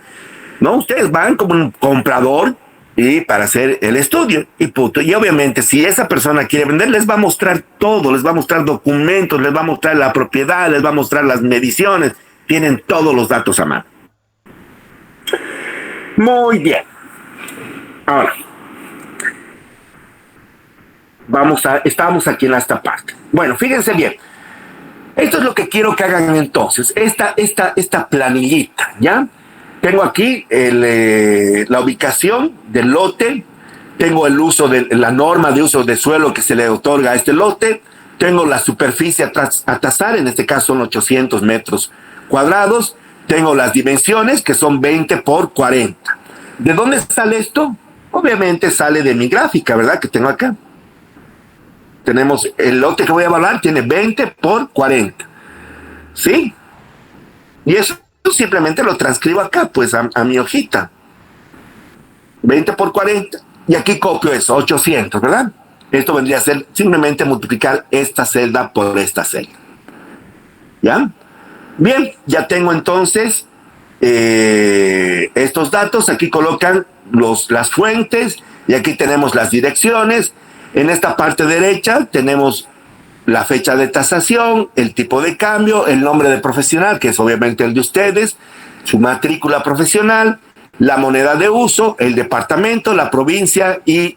S1: No, ustedes van como un comprador y para hacer el estudio y punto. Y obviamente si esa persona quiere vender, les va a mostrar todo, les va a mostrar documentos, les va a mostrar la propiedad, les va a mostrar las mediciones, tienen todos los datos a mano. Muy bien. Ahora, estamos aquí en esta parte. Bueno, fíjense bien. Esto es lo que quiero que hagan entonces. Esta planillita, ¿ya? Tengo aquí la ubicación del lote, tengo el uso de la norma de uso de suelo que se le otorga a este lote, tengo la superficie a tasar, en este caso son 800 metros cuadrados, tengo las dimensiones que son 20 por 40. ¿De dónde sale esto? Obviamente sale de mi gráfica, ¿verdad? Que tengo acá. Tenemos el lote que voy a evaluar, tiene 20 por 40. ¿Sí? Y eso simplemente lo transcribo acá, pues a mi hojita. 20 por 40. Y aquí copio eso, 800, ¿verdad? Esto vendría a ser simplemente multiplicar esta celda por esta celda. ¿Ya? Bien, ya tengo entonces estos datos. Aquí colocan las fuentes y aquí tenemos las direcciones. En esta parte derecha tenemos la fecha de tasación, el tipo de cambio, el nombre de profesional, que es obviamente el de ustedes, su matrícula profesional, la moneda de uso, el departamento, la provincia y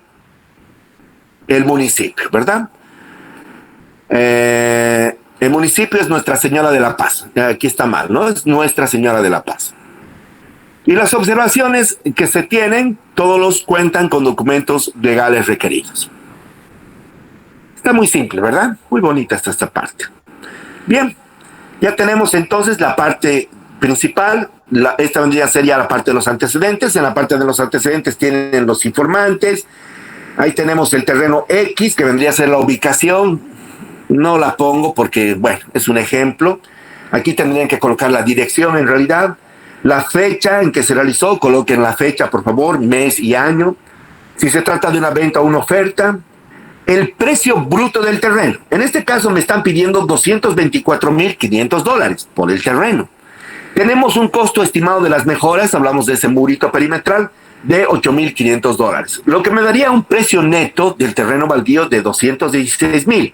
S1: el municipio, ¿verdad? El municipio es Nuestra Señora de la Paz. Aquí está mal, ¿no? Es Nuestra Señora de la Paz. Y las observaciones que se tienen, todos los cuentan con documentos legales requeridos. Está muy simple, ¿verdad? Muy bonita está esta parte. Bien, ya tenemos entonces la parte principal. Esta vendría a ser ya la parte de los antecedentes. En la parte de los antecedentes tienen los informantes. Ahí tenemos el terreno X, que vendría a ser la ubicación. No la pongo porque, bueno, es un ejemplo. Aquí tendrían que colocar la dirección en realidad. La fecha en que se realizó, coloquen la fecha, por favor, mes y año. Si se trata de una venta o una oferta. El precio bruto del terreno. En este caso me están pidiendo $224,500 por el terreno. Tenemos un costo estimado de las mejoras, hablamos de ese murito perimetral, de $8,500. Lo que me daría un precio neto del terreno baldío de $216,000.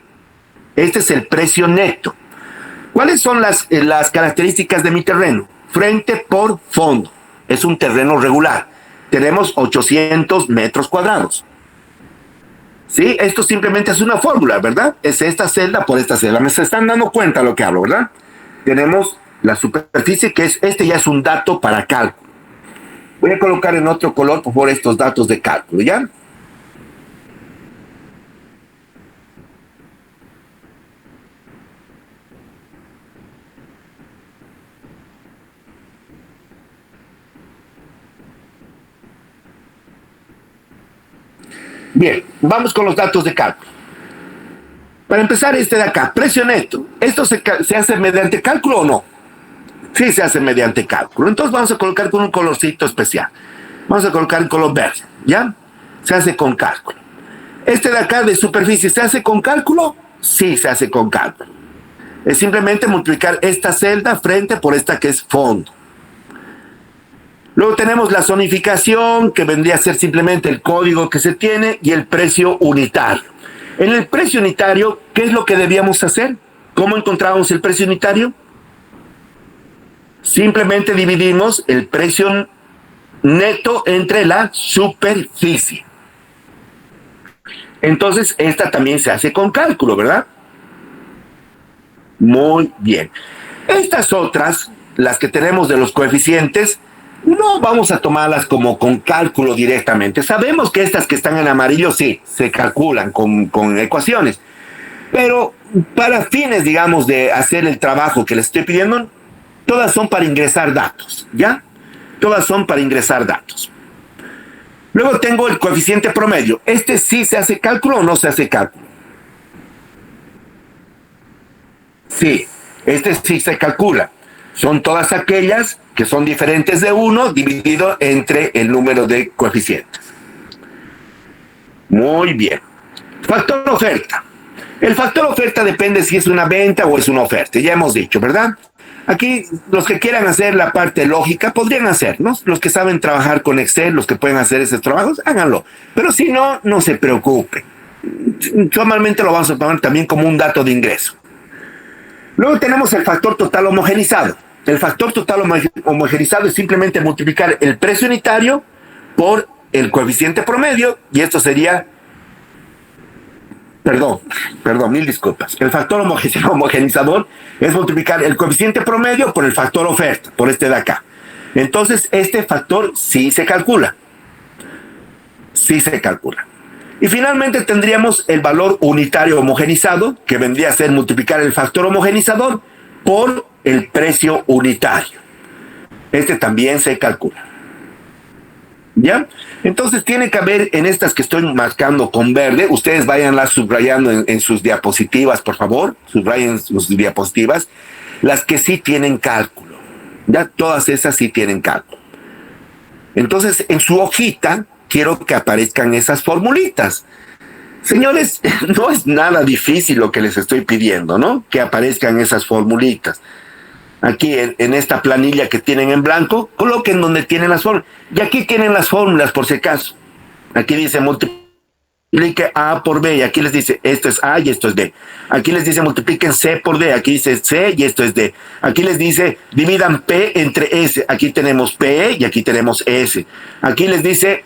S1: Este es el precio neto. ¿Cuáles son las características de mi terreno? Frente por fondo. Es un terreno regular. Tenemos 800 metros cuadrados. ¿Sí? Esto simplemente es una fórmula, ¿verdad? Es esta celda por esta celda. Me se están dando cuenta de lo que hablo, ¿verdad? Tenemos la superficie, que es, este ya es un dato para cálculo. Voy a colocar en otro color, por favor, estos datos de cálculo, ¿ya? Bien, vamos con los datos de cálculo. Para empezar, este de acá, precio neto. ¿Esto se hace mediante cálculo o no? Sí, se hace mediante cálculo. Entonces vamos a colocar con un colorcito especial. Vamos a colocar el color verde, ¿ya? Se hace con cálculo. Este de acá de superficie, ¿se hace con cálculo? Sí, se hace con cálculo. Es simplemente multiplicar esta celda frente por esta que es fondo. Luego tenemos la zonificación, que vendría a ser simplemente el código que se tiene, y el precio unitario. En el precio unitario, ¿qué es lo que debíamos hacer? ¿Cómo encontrábamos el precio unitario? Simplemente dividimos el precio neto entre la superficie. Entonces, esta también se hace con cálculo, ¿verdad? Muy bien. Estas otras, las que tenemos de los coeficientes, no vamos a tomarlas como con cálculo directamente. Sabemos que estas que están en amarillo sí, se calculan con ecuaciones. Pero para fines, digamos, de hacer el trabajo que les estoy pidiendo, todas son para ingresar datos, ¿ya? Todas son para ingresar datos. Luego tengo el coeficiente promedio. ¿Este sí se hace cálculo o no se hace cálculo? Sí, este sí se calcula. Son todas aquellas que son diferentes de 1 dividido entre el número de coeficientes. Muy bien. Factor oferta. El factor oferta depende si es una venta o es una oferta. Ya hemos dicho, ¿verdad? Aquí los que quieran hacer la parte lógica podrían hacer, ¿no? Los que saben trabajar con Excel, los que pueden hacer esos trabajos, háganlo. Pero si no, no se preocupen. Normalmente lo vamos a tomar también como un dato de ingreso. Luego tenemos el factor total homogenizado. El factor total homogenizado es simplemente multiplicar el precio unitario por el coeficiente promedio, y esto sería, perdón, mil disculpas. El factor homogenizador es multiplicar el coeficiente promedio por el factor oferta, por este de acá. Entonces, este factor sí se calcula. Sí se calcula. Y finalmente tendríamos el valor unitario homogenizado, que vendría a ser multiplicar el factor homogenizador por el precio unitario. Este también se calcula. ¿Ya? Entonces tiene que haber en estas que estoy marcando con verde, ustedes váyanlas subrayando en sus diapositivas, por favor, subrayen sus diapositivas, las que sí tienen cálculo. Ya todas esas sí tienen cálculo. Entonces, en su hojita, quiero que aparezcan esas formulitas. Señores, no es nada difícil lo que les estoy pidiendo, ¿no? Que aparezcan esas formulitas. Aquí en esta planilla que tienen en blanco, coloquen donde tienen las fórmulas. Y aquí tienen las fórmulas, por si acaso. Aquí dice multiplique A por B, y aquí les dice esto es A y esto es D. Aquí les dice multipliquen C por D, aquí dice C y esto es D. Aquí les dice dividan P entre S, aquí tenemos P y aquí tenemos S. Aquí les dice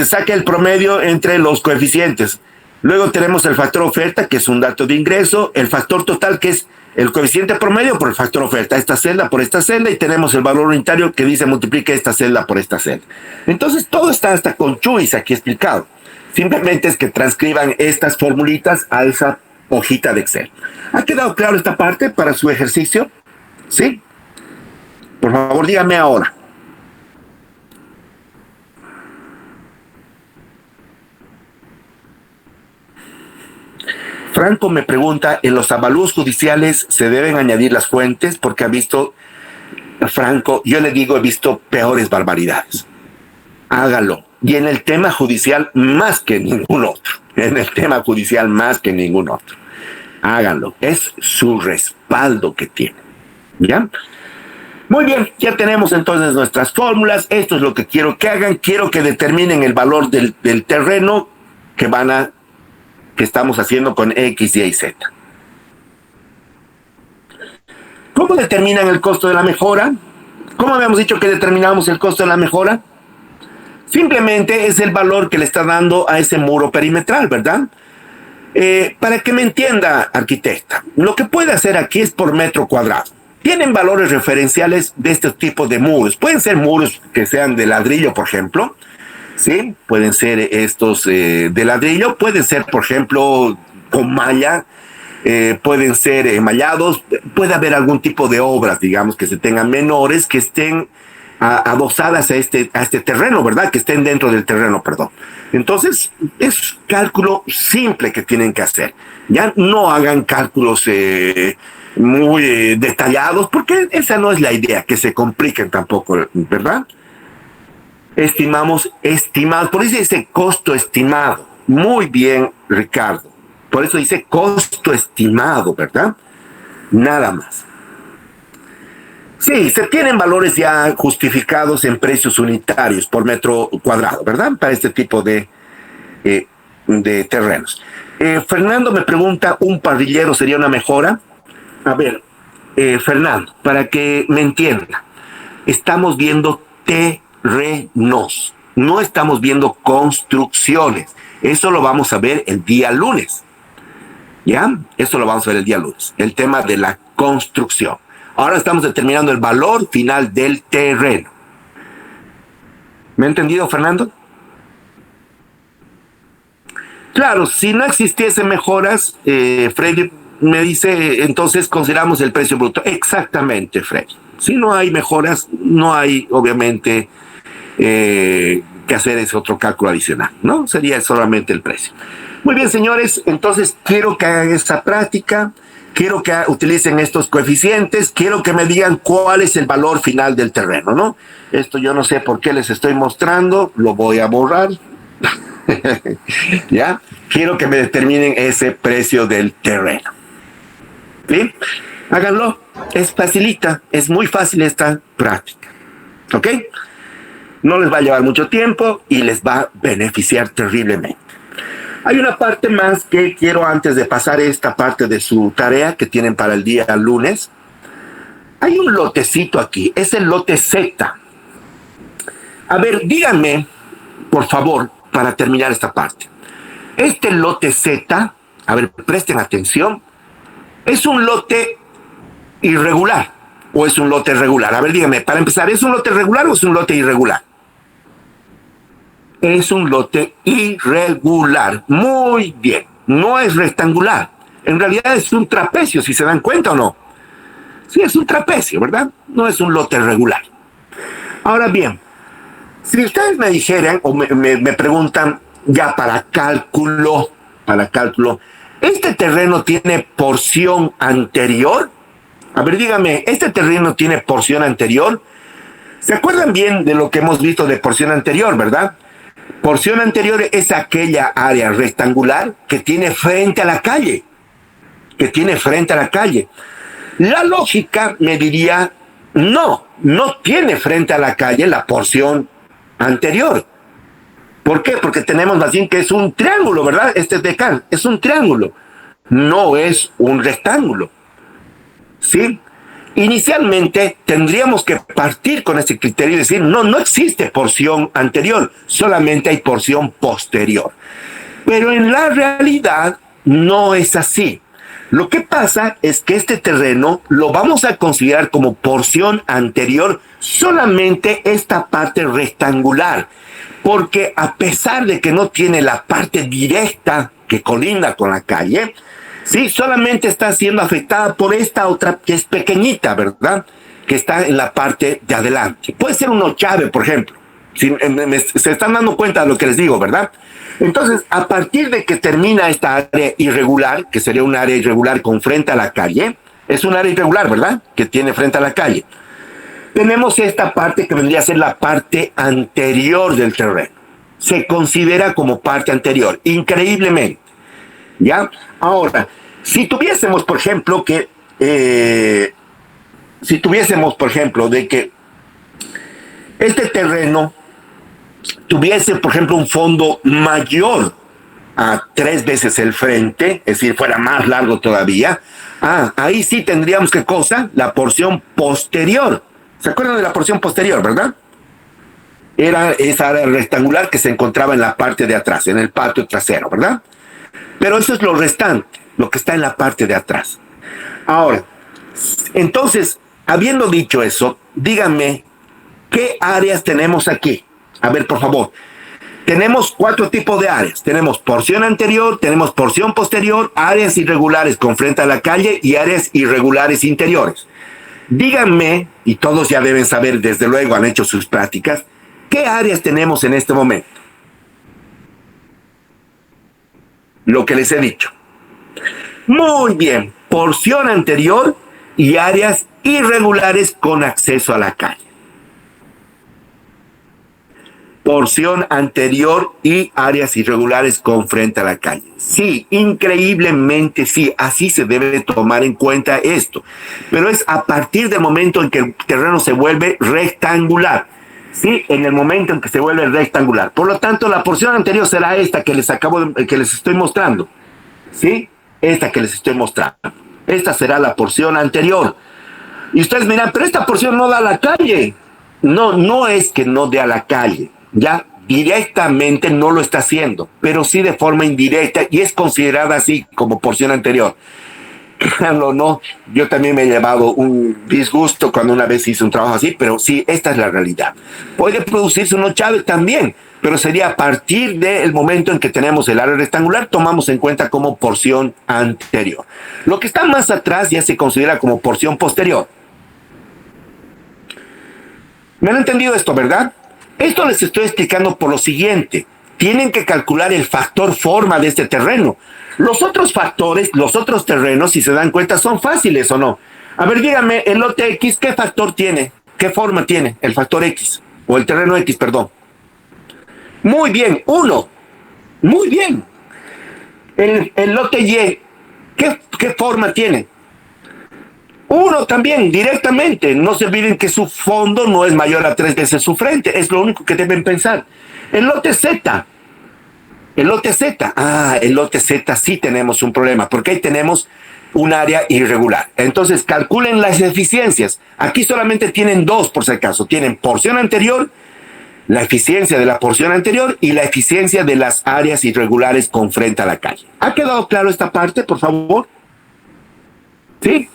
S1: saque el promedio entre los coeficientes. Luego tenemos el factor oferta, que es un dato de ingreso, el factor total, que es el coeficiente promedio por el factor oferta, esta celda por esta celda, y tenemos el valor unitario que dice multiplique esta celda por esta celda. Entonces todo está hasta con chuis aquí explicado. Simplemente es que transcriban estas formulitas a esa hojita de Excel. ¿Ha quedado claro esta parte para su ejercicio? ¿Sí? Por favor, dígame ahora. Franco me pregunta, ¿en los avalúos judiciales se deben añadir las fuentes? Porque ha visto, Franco, yo le digo, he visto peores barbaridades. Hágalo. Y en el tema judicial, más que ningún otro. En el tema judicial, más que ningún otro. Háganlo. Es su respaldo que tiene. ¿Ya? Muy bien, ya tenemos entonces nuestras fórmulas. Esto es lo que quiero que hagan. Quiero que determinen el valor del terreno que estamos haciendo con X, Y y Z. ¿Cómo determinan el costo de la mejora? ¿Cómo habíamos dicho que determinamos el costo de la mejora? Simplemente es el valor que le está dando a ese muro perimetral, ¿verdad? Para que me entienda, arquitecta, lo que puede hacer aquí es por metro cuadrado. Tienen valores referenciales de este tipo de muros. Pueden ser muros que sean de ladrillo, por ejemplo, ¿sí? Pueden ser estos de ladrillo, pueden ser, por ejemplo, con malla, pueden ser emallados, puede haber algún tipo de obras, digamos, que se tengan menores, que estén adosadas a este terreno, ¿verdad? Que estén dentro del terreno, perdón. Entonces, es cálculo simple que tienen que hacer. Ya no hagan cálculos muy detallados, porque esa no es la idea, que se compliquen tampoco, ¿verdad? Estimados, por eso dice costo estimado. Muy bien, Ricardo. Por eso dice costo estimado, ¿verdad? Nada más. Sí, se tienen valores ya justificados en precios unitarios por metro cuadrado, ¿verdad? Para este tipo de terrenos. Fernando me pregunta, ¿un parrillero sería una mejora? A ver, Fernando, para que me entienda, estamos viendo terrenos, no estamos viendo construcciones. Eso lo vamos a ver el día lunes. ¿Ya? Eso lo vamos a ver el día lunes. El tema de la construcción. Ahora estamos determinando el valor final del terreno. ¿Me ha entendido, Fernando? Claro, si no existiesen mejoras, Freddy me dice, entonces consideramos el precio bruto. Exactamente, Freddy. Si no hay mejoras, no hay, obviamente, que hacer ese otro cálculo adicional, ¿no? Sería solamente el precio. Muy bien, señores, entonces quiero que hagan esta práctica. Quiero que utilicen estos coeficientes, quiero que me digan cuál es el valor final del terreno, ¿no? Esto yo no sé por qué les estoy mostrando, lo voy a borrar. ¿Ya? Quiero que me determinen ese precio del terreno. ¿Sí? Háganlo, es facilita, es muy fácil esta práctica. ¿Ok? No les va a llevar mucho tiempo y les va a beneficiar terriblemente. Hay una parte más que quiero antes de pasar esta parte de su tarea que tienen para el día lunes. Hay un lotecito aquí, es el lote Z. A ver, díganme, por favor, para terminar esta parte. Este lote Z, a ver, presten atención, ¿es un lote irregular o es un lote regular? A ver, díganme, para empezar, ¿es un lote regular o es un lote irregular? Es un lote irregular. Muy bien. No es rectangular. En realidad es un trapecio, si se dan cuenta o no. Sí, es un trapecio, ¿verdad? No es un lote regular. Ahora bien, si ustedes me dijeran o me preguntan ya para cálculo, ¿este terreno tiene porción anterior? A ver, dígame, ¿este terreno tiene porción anterior? ¿Se acuerdan bien de lo que hemos visto de porción anterior, verdad? Porción anterior es aquella área rectangular que tiene frente a la calle. La lógica me diría, no tiene frente a la calle la porción anterior. ¿Por qué? Porque tenemos más bien que es un triángulo, ¿verdad? Este de acá es un triángulo, no es un rectángulo. ¿Sí? Inicialmente tendríamos que partir con ese criterio y decir, no existe porción anterior, solamente hay porción posterior. Pero en la realidad no es así. Lo que pasa es que este terreno lo vamos a considerar como porción anterior solamente esta parte rectangular, porque a pesar de que no tiene la parte directa que colinda con la calle, sí, solamente está siendo afectada por esta otra que es pequeñita, ¿verdad? Que está en la parte de adelante. Puede ser un ochave, por ejemplo. Se están dando cuenta de lo que les digo, ¿verdad? Entonces, a partir de que termina esta área irregular, que sería un área irregular con frente a la calle, es un área irregular, ¿verdad? Que tiene frente a la calle. Tenemos esta parte que vendría a ser la parte anterior del terreno. Se considera como parte anterior, increíblemente. ¿Ya? Ahora, si tuviésemos, por ejemplo, de que este terreno tuviese, por ejemplo, un fondo mayor a 3 veces el frente, es decir, fuera más largo todavía, ahí sí tendríamos ¿qué cosa? La porción posterior. ¿Se acuerdan de la porción posterior, verdad? era esa área rectangular que se encontraba en la parte de atrás, en el patio trasero, ¿verdad? Pero eso es lo restante, lo que está en la parte de atrás. Ahora, entonces, habiendo dicho eso, díganme, ¿qué áreas tenemos aquí? A ver, por favor. Tenemos 4 tipos de áreas. Tenemos porción anterior, tenemos porción posterior, áreas irregulares con frente a la calle y áreas irregulares interiores. Díganme, y todos ya deben saber, desde luego han hecho sus prácticas, ¿qué áreas tenemos en este momento? Lo que les he dicho. Muy bien, porción anterior y áreas irregulares con acceso a la calle. Porción anterior y áreas irregulares con frente a la calle. Sí, increíblemente sí, así se debe tomar en cuenta esto. Pero es a partir del momento en que el terreno se vuelve rectangular. Sí, en el momento en que se vuelve rectangular. Por lo tanto, la porción anterior será esta que les estoy mostrando. ¿Sí? Esta que les estoy mostrando. Esta será la porción anterior. Y ustedes miran, pero esta porción no da a la calle. No, no es que no dé a la calle. Ya directamente no lo está haciendo, pero sí de forma indirecta y es considerada así como porción anterior. Créanlo, no, yo también me he llevado un disgusto cuando una vez hice un trabajo así, pero sí, esta es la realidad. Puede producirse un ochave también, pero sería a partir del momento en que tenemos el área rectangular, tomamos en cuenta como porción anterior. Lo que está más atrás ya se considera como porción posterior. ¿Me han entendido esto, verdad? Esto les estoy explicando por lo siguiente. Tienen que calcular el factor forma de este terreno. Los otros factores, los otros terrenos, si se dan cuenta, son fáciles o no. A ver, díganme, el lote X, ¿qué factor tiene? ¿Qué forma tiene el factor X? O el terreno X, perdón. Muy bien, 1. Muy bien. El lote Y, ¿qué forma tiene? 1 también, directamente. No se olviden que su fondo no es mayor a 3 veces su frente. Es lo único que deben pensar. El lote Z. El lote Z. El lote Z sí tenemos un problema, porque ahí tenemos un área irregular. Entonces, calculen las eficiencias. Aquí solamente tienen 2, por si acaso. Tienen porción anterior, la eficiencia de la porción anterior y la eficiencia de las áreas irregulares con frente a la calle. ¿Ha quedado claro esta parte, por favor? ¿Sí?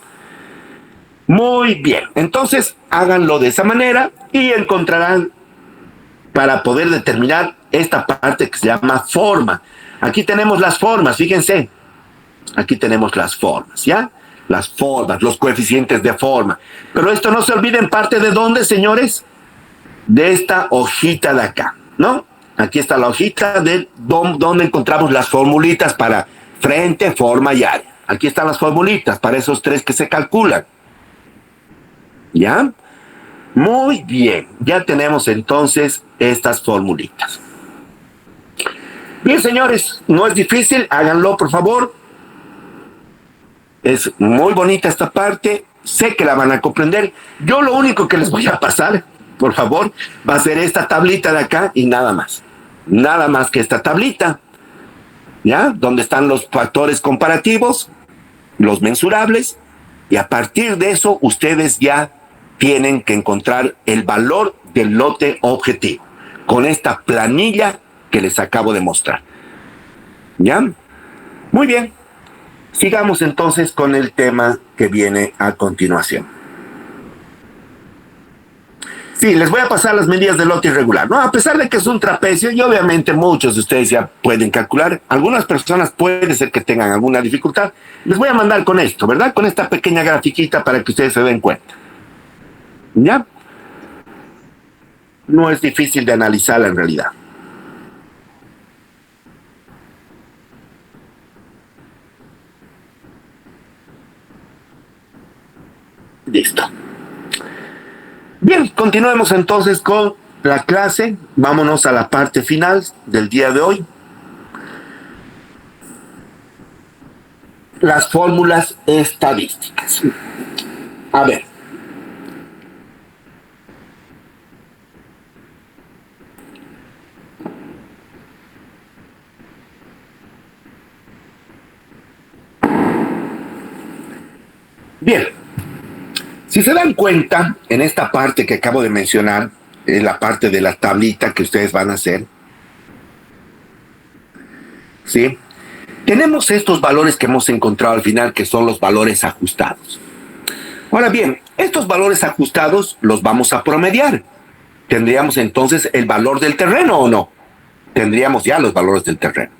S1: Muy bien, entonces háganlo de esa manera y encontrarán para poder determinar esta parte que se llama forma. Aquí tenemos las formas, fíjense. Aquí tenemos las formas, ¿ya? Las formas, los coeficientes de forma. Pero esto no se olviden, parte de dónde, señores, de esta hojita de acá, ¿no? Aquí está la hojita de donde encontramos las formulitas para frente, forma y área. Aquí están las formulitas para esos 3 que se calculan. ¿Ya? Muy bien, ya tenemos entonces estas formulitas. Bien, señores, no es difícil, háganlo por favor. Es muy bonita esta parte, sé que la van a comprender. Yo lo único que les voy a pasar, por favor, va a ser esta tablita de acá y nada más. Nada más que esta tablita, ¿ya? Donde están los factores comparativos, los mensurables, y a partir de eso ustedes ya tienen que encontrar el valor del lote objetivo con esta planilla que les acabo de mostrar. ¿Ya? Muy bien. Sigamos entonces con el tema que viene a continuación. Sí, les voy a pasar las medidas del lote irregular, ¿no? A pesar de que es un trapecio y obviamente muchos de ustedes ya pueden calcular, algunas personas puede ser que tengan alguna dificultad. Les voy a mandar con esto, ¿verdad? Con esta pequeña grafiquita para que ustedes se den cuenta. ¿Ya? No es difícil de analizarla en realidad. Listo. Bien, continuemos entonces con la clase. Vámonos a la parte final del día de hoy. Las fórmulas estadísticas. A ver. Bien, si se dan cuenta, en esta parte que acabo de mencionar, en la parte de la tablita que ustedes van a hacer. ¿Sí? Tenemos estos valores que hemos encontrado al final, que son los valores ajustados. Ahora bien, estos valores ajustados los vamos a promediar. ¿Tendríamos entonces el valor del terreno o no? Tendríamos ya los valores del terreno.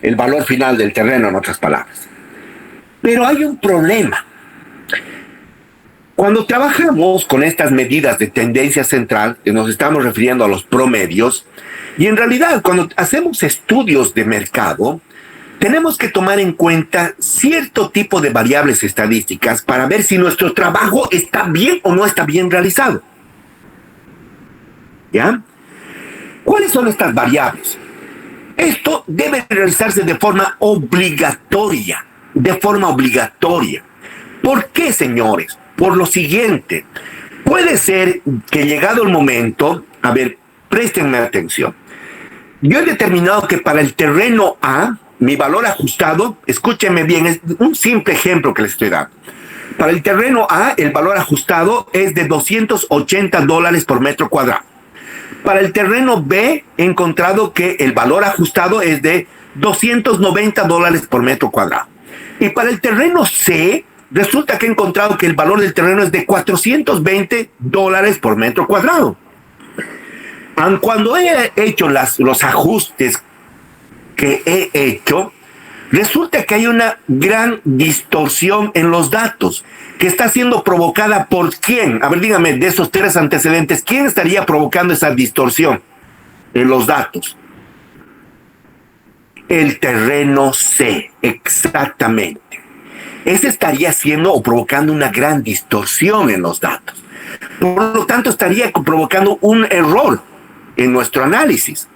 S1: El valor final del terreno, en otras palabras. Pero hay un problema. Cuando trabajamos con estas medidas de tendencia central, que nos estamos refiriendo a los promedios, y en realidad cuando hacemos estudios de mercado, tenemos que tomar en cuenta cierto tipo de variables estadísticas para ver si nuestro trabajo está bien o no está bien realizado. ¿Ya? ¿Cuáles son estas variables? Esto debe realizarse de forma obligatoria. De forma obligatoria. ¿Por qué, señores? Por lo siguiente. Puede ser que llegado el momento, a ver, préstenme atención. Yo he determinado que para el terreno A, mi valor ajustado, escúchenme bien, es un simple ejemplo que les estoy dando. Para el terreno A, el valor ajustado es de $280 por metro cuadrado. Para el terreno B, he encontrado que el valor ajustado es de $290 por metro cuadrado. Y para el terreno C, resulta que he encontrado que el valor del terreno es de $420 por metro cuadrado. Aun cuando he hecho los ajustes que he hecho, resulta que hay una gran distorsión en los datos que está siendo provocada por quién. A ver, dígame, de esos tres antecedentes, ¿quién estaría provocando esa distorsión en los datos? El terreno C, exactamente. Ese estaría haciendo o provocando una gran distorsión en los datos. Por lo tanto, estaría provocando un error en nuestro análisis.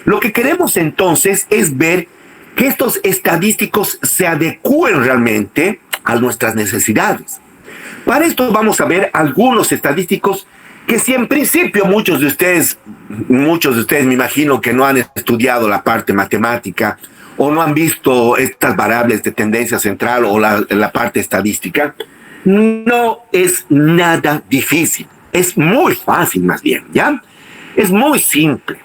S1: Lo que queremos entonces es ver que estos estadísticos se adecúen realmente a nuestras necesidades. Para esto vamos a ver algunos estadísticos que si en principio muchos de ustedes me imagino que no han estudiado la parte matemática o no han visto estas variables de tendencia central o la parte estadística, no es nada difícil. Es muy fácil más bien, ¿ya? Es muy simple.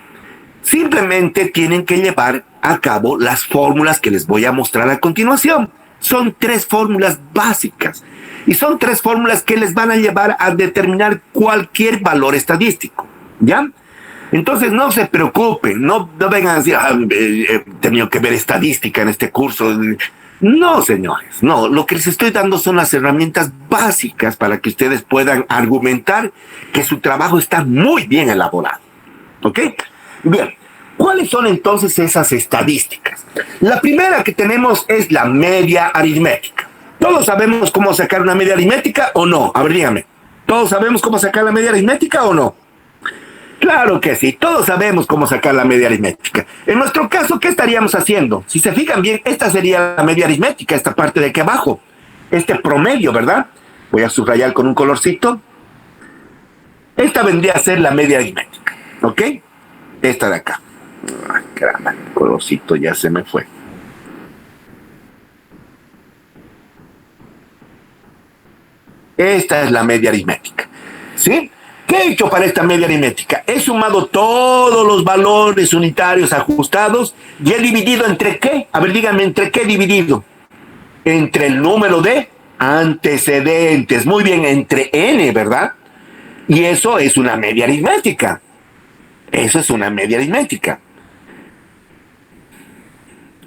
S1: Simplemente tienen que llevar a cabo las fórmulas que les voy a mostrar a continuación. Son 3 fórmulas básicas y son 3 fórmulas que les van a llevar a determinar cualquier valor estadístico, ¿ya? Entonces no se preocupen, no vengan a decir, he tenido que ver estadística en este curso. No, señores, no, lo que les estoy dando son las herramientas básicas para que ustedes puedan argumentar que su trabajo está muy bien elaborado, ¿ok? Bien, ¿cuáles son entonces esas estadísticas? La primera que tenemos es la media aritmética. ¿Todos sabemos cómo sacar una media aritmética o no? A ver, dígame, ¿todos sabemos cómo sacar la media aritmética o no? Claro que sí, todos sabemos cómo sacar la media aritmética. En nuestro caso, ¿qué estaríamos haciendo? Si se fijan bien, esta sería la media aritmética, esta parte de aquí abajo, este promedio, ¿verdad? Voy a subrayar con un colorcito. Esta vendría a ser la media aritmética, ¿ok? Esta de acá. Ay, caramba, el colorcito ya se me fue. Esta es la media aritmética, ¿sí? ¿Qué he hecho para esta media aritmética? He sumado todos los valores unitarios ajustados y he dividido entre qué. A ver, díganme, ¿entre qué he dividido? Entre el número de antecedentes. Muy bien, entre n, ¿verdad? Y eso es una media aritmética. Eso es una media aritmética.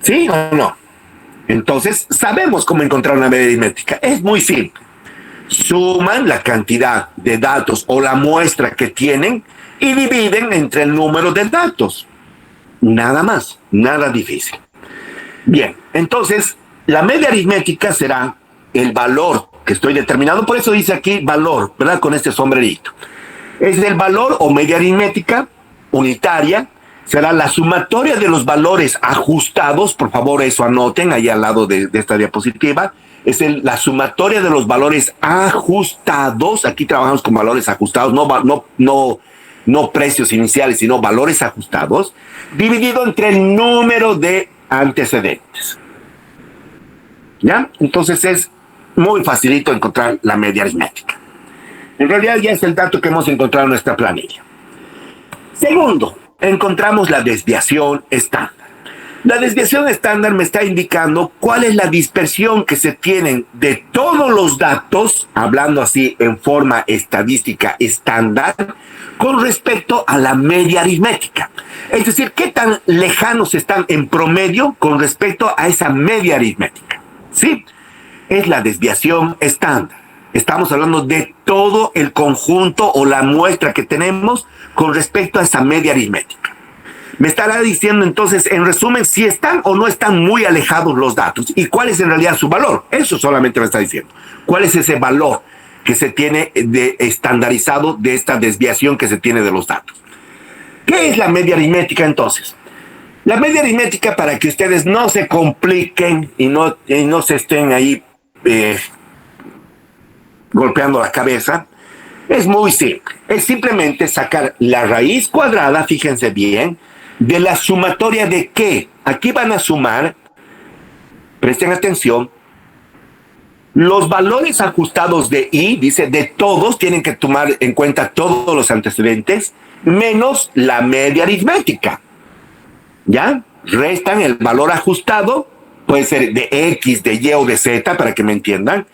S1: ¿Sí o no? Entonces, sabemos cómo encontrar una media aritmética. Es muy simple. Suman la cantidad de datos o la muestra que tienen y dividen entre el número de datos. Nada más, nada difícil. Bien, entonces, la media aritmética será el valor que estoy determinando. Por eso dice aquí valor, ¿verdad? Con este sombrerito. Es el valor o media aritmética unitaria, será la sumatoria de los valores ajustados, por favor eso anoten ahí al lado de esta diapositiva, es la sumatoria de los valores ajustados, aquí trabajamos con valores ajustados, no precios iniciales, sino valores ajustados, dividido entre el número de antecedentes. ¿Ya? Entonces es muy facilito encontrar la media aritmética. En realidad ya es el dato que hemos encontrado en nuestra planilla. Segundo, encontramos la desviación estándar. La desviación estándar me está indicando cuál es la dispersión que se tienen de todos los datos, hablando así en forma estadística estándar, con respecto a la media aritmética. Es decir, qué tan lejanos están en promedio con respecto a esa media aritmética. ¿Sí? Es la desviación estándar. Estamos hablando de todo el conjunto o la muestra que tenemos con respecto a esa media aritmética. Me estará diciendo entonces, en resumen, si están o no están muy alejados los datos y cuál es en realidad su valor. Eso solamente me está diciendo. ¿Cuál es ese valor que se tiene de estandarizado de esta desviación que se tiene de los datos? ¿Qué es la media aritmética entonces? La media aritmética, para que ustedes no se compliquen y no se estén ahí golpeando la cabeza, es muy simple. Es simplemente sacar la raíz cuadrada, fíjense bien, de la sumatoria de ¿qué? Aquí van a sumar, presten atención, los valores ajustados de I, dice de todos, tienen que tomar en cuenta todos los antecedentes, menos la media aritmética. ¿Ya? Restan el valor ajustado, puede ser de X, de Y o de Z, para que me entiendan,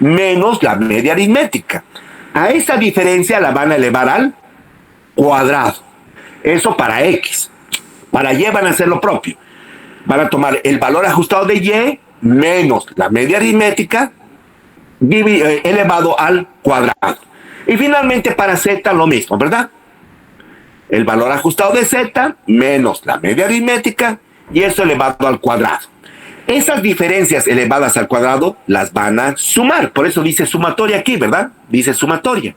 S1: menos la media aritmética. A esa diferencia la van a elevar al cuadrado. Eso para X. Para Y van a hacer lo propio. Van a tomar el valor ajustado de Y menos la media aritmética elevado al cuadrado. Y finalmente para Z lo mismo, ¿verdad? El valor ajustado de Z menos la media aritmética y eso elevado al cuadrado. Esas diferencias elevadas al cuadrado las van a sumar. Por eso dice sumatoria aquí, ¿verdad? Dice sumatoria.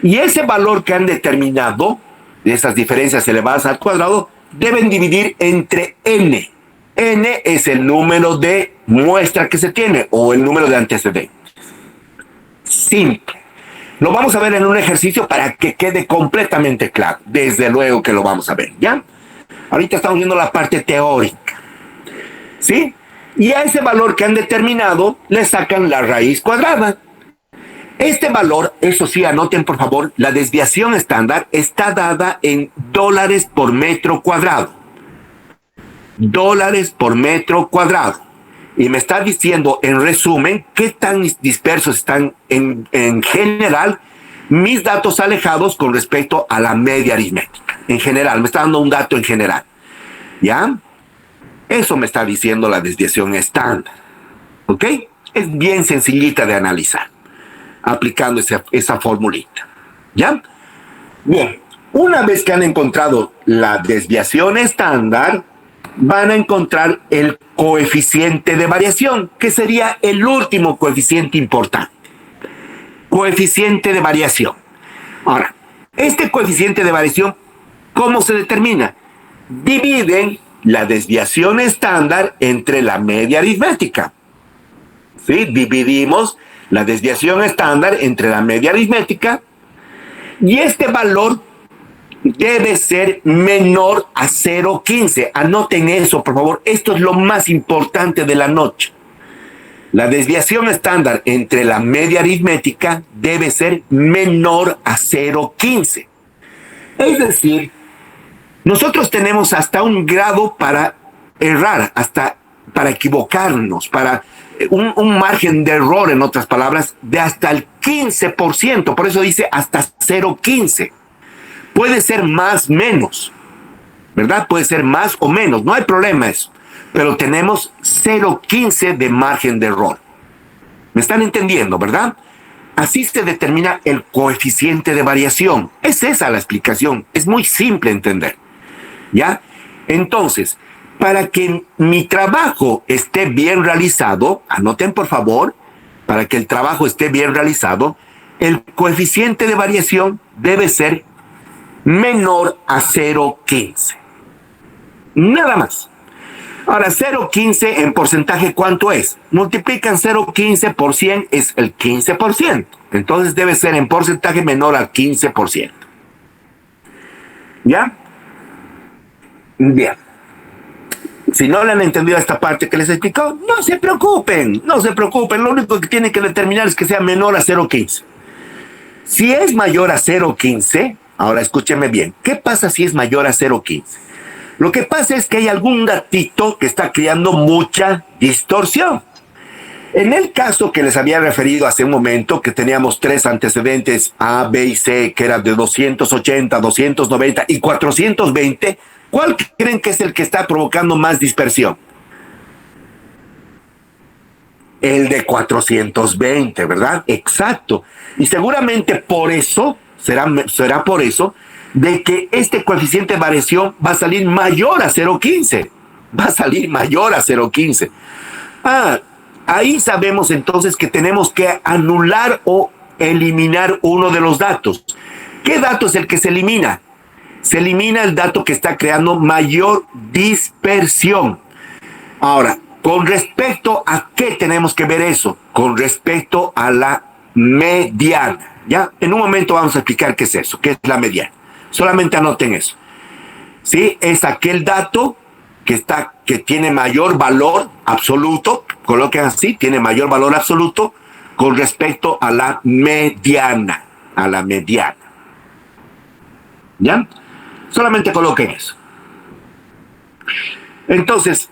S1: Y ese valor que han determinado, de esas diferencias elevadas al cuadrado, deben dividir entre n. N es el número de muestra que se tiene o el número de antecedentes. Simple. Lo vamos a ver en un ejercicio para que quede completamente claro. Desde luego que lo vamos a ver, ¿ya? Ahorita estamos viendo la parte teórica. ¿Sí? Y a ese valor que han determinado le sacan la raíz cuadrada. Este valor, eso sí, anoten por favor, la desviación estándar está dada en dólares por metro cuadrado. Dólares por metro cuadrado. Y me está diciendo, en resumen, qué tan dispersos están en general mis datos alejados con respecto a la media aritmética. En general, me está dando un dato en general. ¿Ya? Eso me está diciendo la desviación estándar. ¿Ok? Es bien sencillita de analizar, aplicando esa formulita. ¿Ya? Bien, una vez que han encontrado la desviación estándar, van a encontrar el coeficiente de variación, que sería el último coeficiente importante. Coeficiente de variación. Ahora, este coeficiente de variación, ¿cómo se determina? Dividen la desviación estándar entre la media aritmética. ¿Sí? Dividimos la desviación estándar entre la media aritmética y este valor debe ser menor a 0,15. Anoten eso, por favor. Esto es lo más importante de la noche. La desviación estándar entre la media aritmética debe ser menor a 0,15. Es decir, nosotros tenemos hasta un grado para errar, hasta para equivocarnos, para un margen de error, en otras palabras, de hasta el 15%. Por eso dice hasta 0,15. Puede ser más, menos, ¿verdad? Puede ser más o menos, no hay problema eso. Pero tenemos 0,15 de margen de error. ¿Me están entendiendo, verdad? Así se determina el coeficiente de variación. Es esa la explicación. Es muy simple entender. ¿Ya? Entonces, para que mi trabajo esté bien realizado, anoten por favor, para que el trabajo esté bien realizado, el coeficiente de variación debe ser menor a 0,15. Nada más. Ahora, 0,15 en porcentaje, ¿cuánto es? Multiplican 0,15 por 100, es el 15%. Entonces debe ser en porcentaje menor al 15%. ¿Ya? Bien. Si no le han entendido esta parte que les he explicado, no se preocupen, no se preocupen. Lo único que tienen que determinar es que sea menor a 0,15. Si es mayor a 0.15, ahora escúcheme bien, ¿qué pasa si es mayor a 0.15? Lo que pasa es que hay algún datito que está creando mucha distorsión. En el caso que les había referido hace un momento, que teníamos 3 antecedentes A, B y C, que eran de 280, 290 y 420, ¿cuál creen que es el que está provocando más dispersión? El de 420, ¿verdad? Exacto. Y seguramente por eso, será por eso, de que este coeficiente de variación va a salir mayor a 0.15. Va a salir mayor a 0.15. Ahí sabemos entonces que tenemos que anular o eliminar uno de los datos. ¿Qué dato es el que se elimina? Se elimina el dato que está creando mayor dispersión. Ahora, ¿con respecto a qué tenemos que ver eso? Con respecto a la mediana. ¿Ya? En un momento vamos a explicar qué es eso, qué es la mediana. Solamente anoten eso. ¿Sí? Es aquel dato que tiene mayor valor absoluto, coloquen así, tiene mayor valor absoluto con respecto a la mediana. A la mediana. ¿Ya? Solamente coloquen eso. Entonces,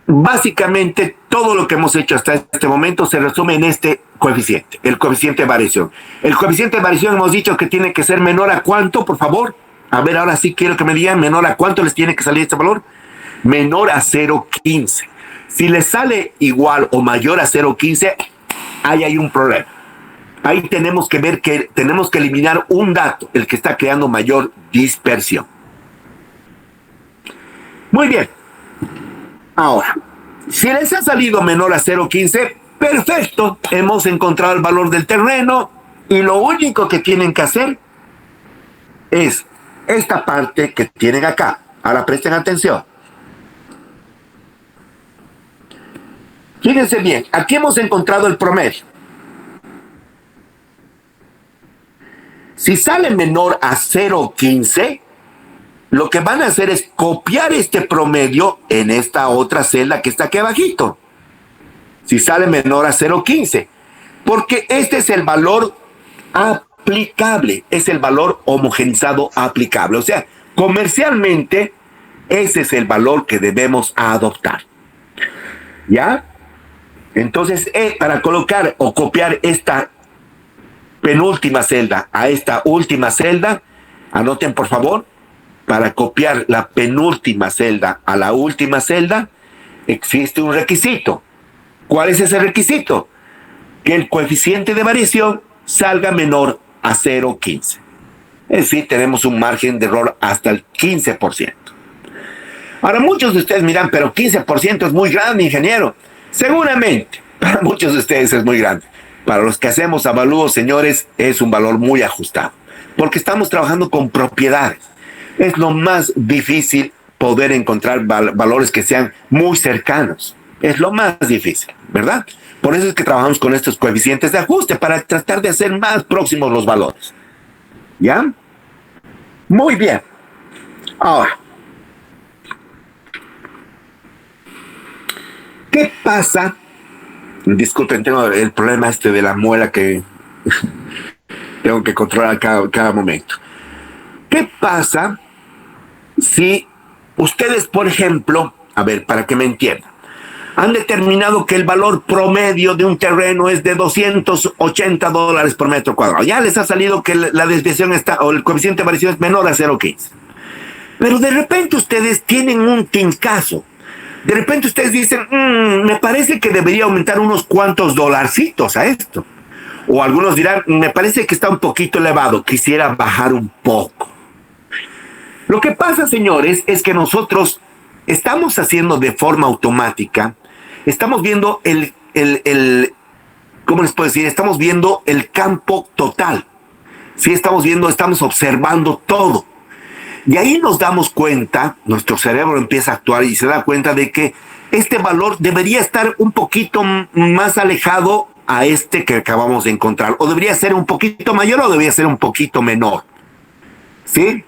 S1: básicamente todo lo que hemos hecho hasta este momento se resume en este coeficiente, el coeficiente de variación. El coeficiente de variación hemos dicho que tiene que ser menor a ¿cuánto, por favor? A ver, ahora sí quiero que me digan menor a ¿cuánto les tiene que salir este valor? Menor a 0.15. Si les sale igual o mayor a 0.15, ahí hay un problema. Ahí tenemos que ver que tenemos que eliminar un dato, el que está creando mayor dispersión. Muy bien. Ahora, si les ha salido menor a 0.15, perfecto, hemos encontrado el valor del terreno y lo único que tienen que hacer es esta parte que tienen acá. Ahora presten atención. Fíjense bien, aquí hemos encontrado el promedio. Si sale menor a 0.15, lo que van a hacer es copiar este promedio en esta otra celda que está aquí abajito. Si sale menor a 0.15, porque este es el valor aplicable, es el valor homogenizado aplicable. O sea, comercialmente, ese es el valor que debemos adoptar. ¿Ya? Entonces, para colocar o copiar esta penúltima celda a esta última celda, anoten por favor, para copiar la penúltima celda a la última celda, existe un requisito. ¿Cuál es ese requisito? Que el coeficiente de variación salga menor a 0.15. Es decir, tenemos un margen de error hasta el 15%. Ahora, muchos de ustedes miran, pero 15% es muy grande, ingeniero. Seguramente, para muchos de ustedes es muy grande. Para los que hacemos avalúos, señores, es un valor muy ajustado. Porque estamos trabajando con propiedades. Es lo más difícil poder encontrar valores que sean muy cercanos. Es lo más difícil, ¿verdad? Por eso es que trabajamos con estos coeficientes de ajuste, para tratar de hacer más próximos los valores. ¿Ya? Muy bien. Ahora, ¿qué pasa? Disculpen, tengo el problema de la muela que tengo que controlar cada momento. ¿Qué pasa si ustedes, por ejemplo, a ver, para que me entiendan, han determinado que el valor promedio de un terreno es de $280 por metro cuadrado? Ya les ha salido que la desviación está, o el coeficiente de variación es menor a 0.15. Pero de repente ustedes tienen un tincazo. De repente ustedes dicen, me parece que debería aumentar unos cuantos dolarcitos a esto. O algunos dirán, me parece que está un poquito elevado, quisiera bajar un poco. Lo que pasa, señores, es que nosotros estamos haciendo de forma automática, estamos viendo ¿cómo les puedo decir? Estamos viendo el campo total. Sí, estamos observando todo. Y ahí nos damos cuenta, nuestro cerebro empieza a actuar y se da cuenta de que este valor debería estar un poquito más alejado a este que acabamos de encontrar. O debería ser un poquito mayor o debería ser un poquito menor. ¿Sí?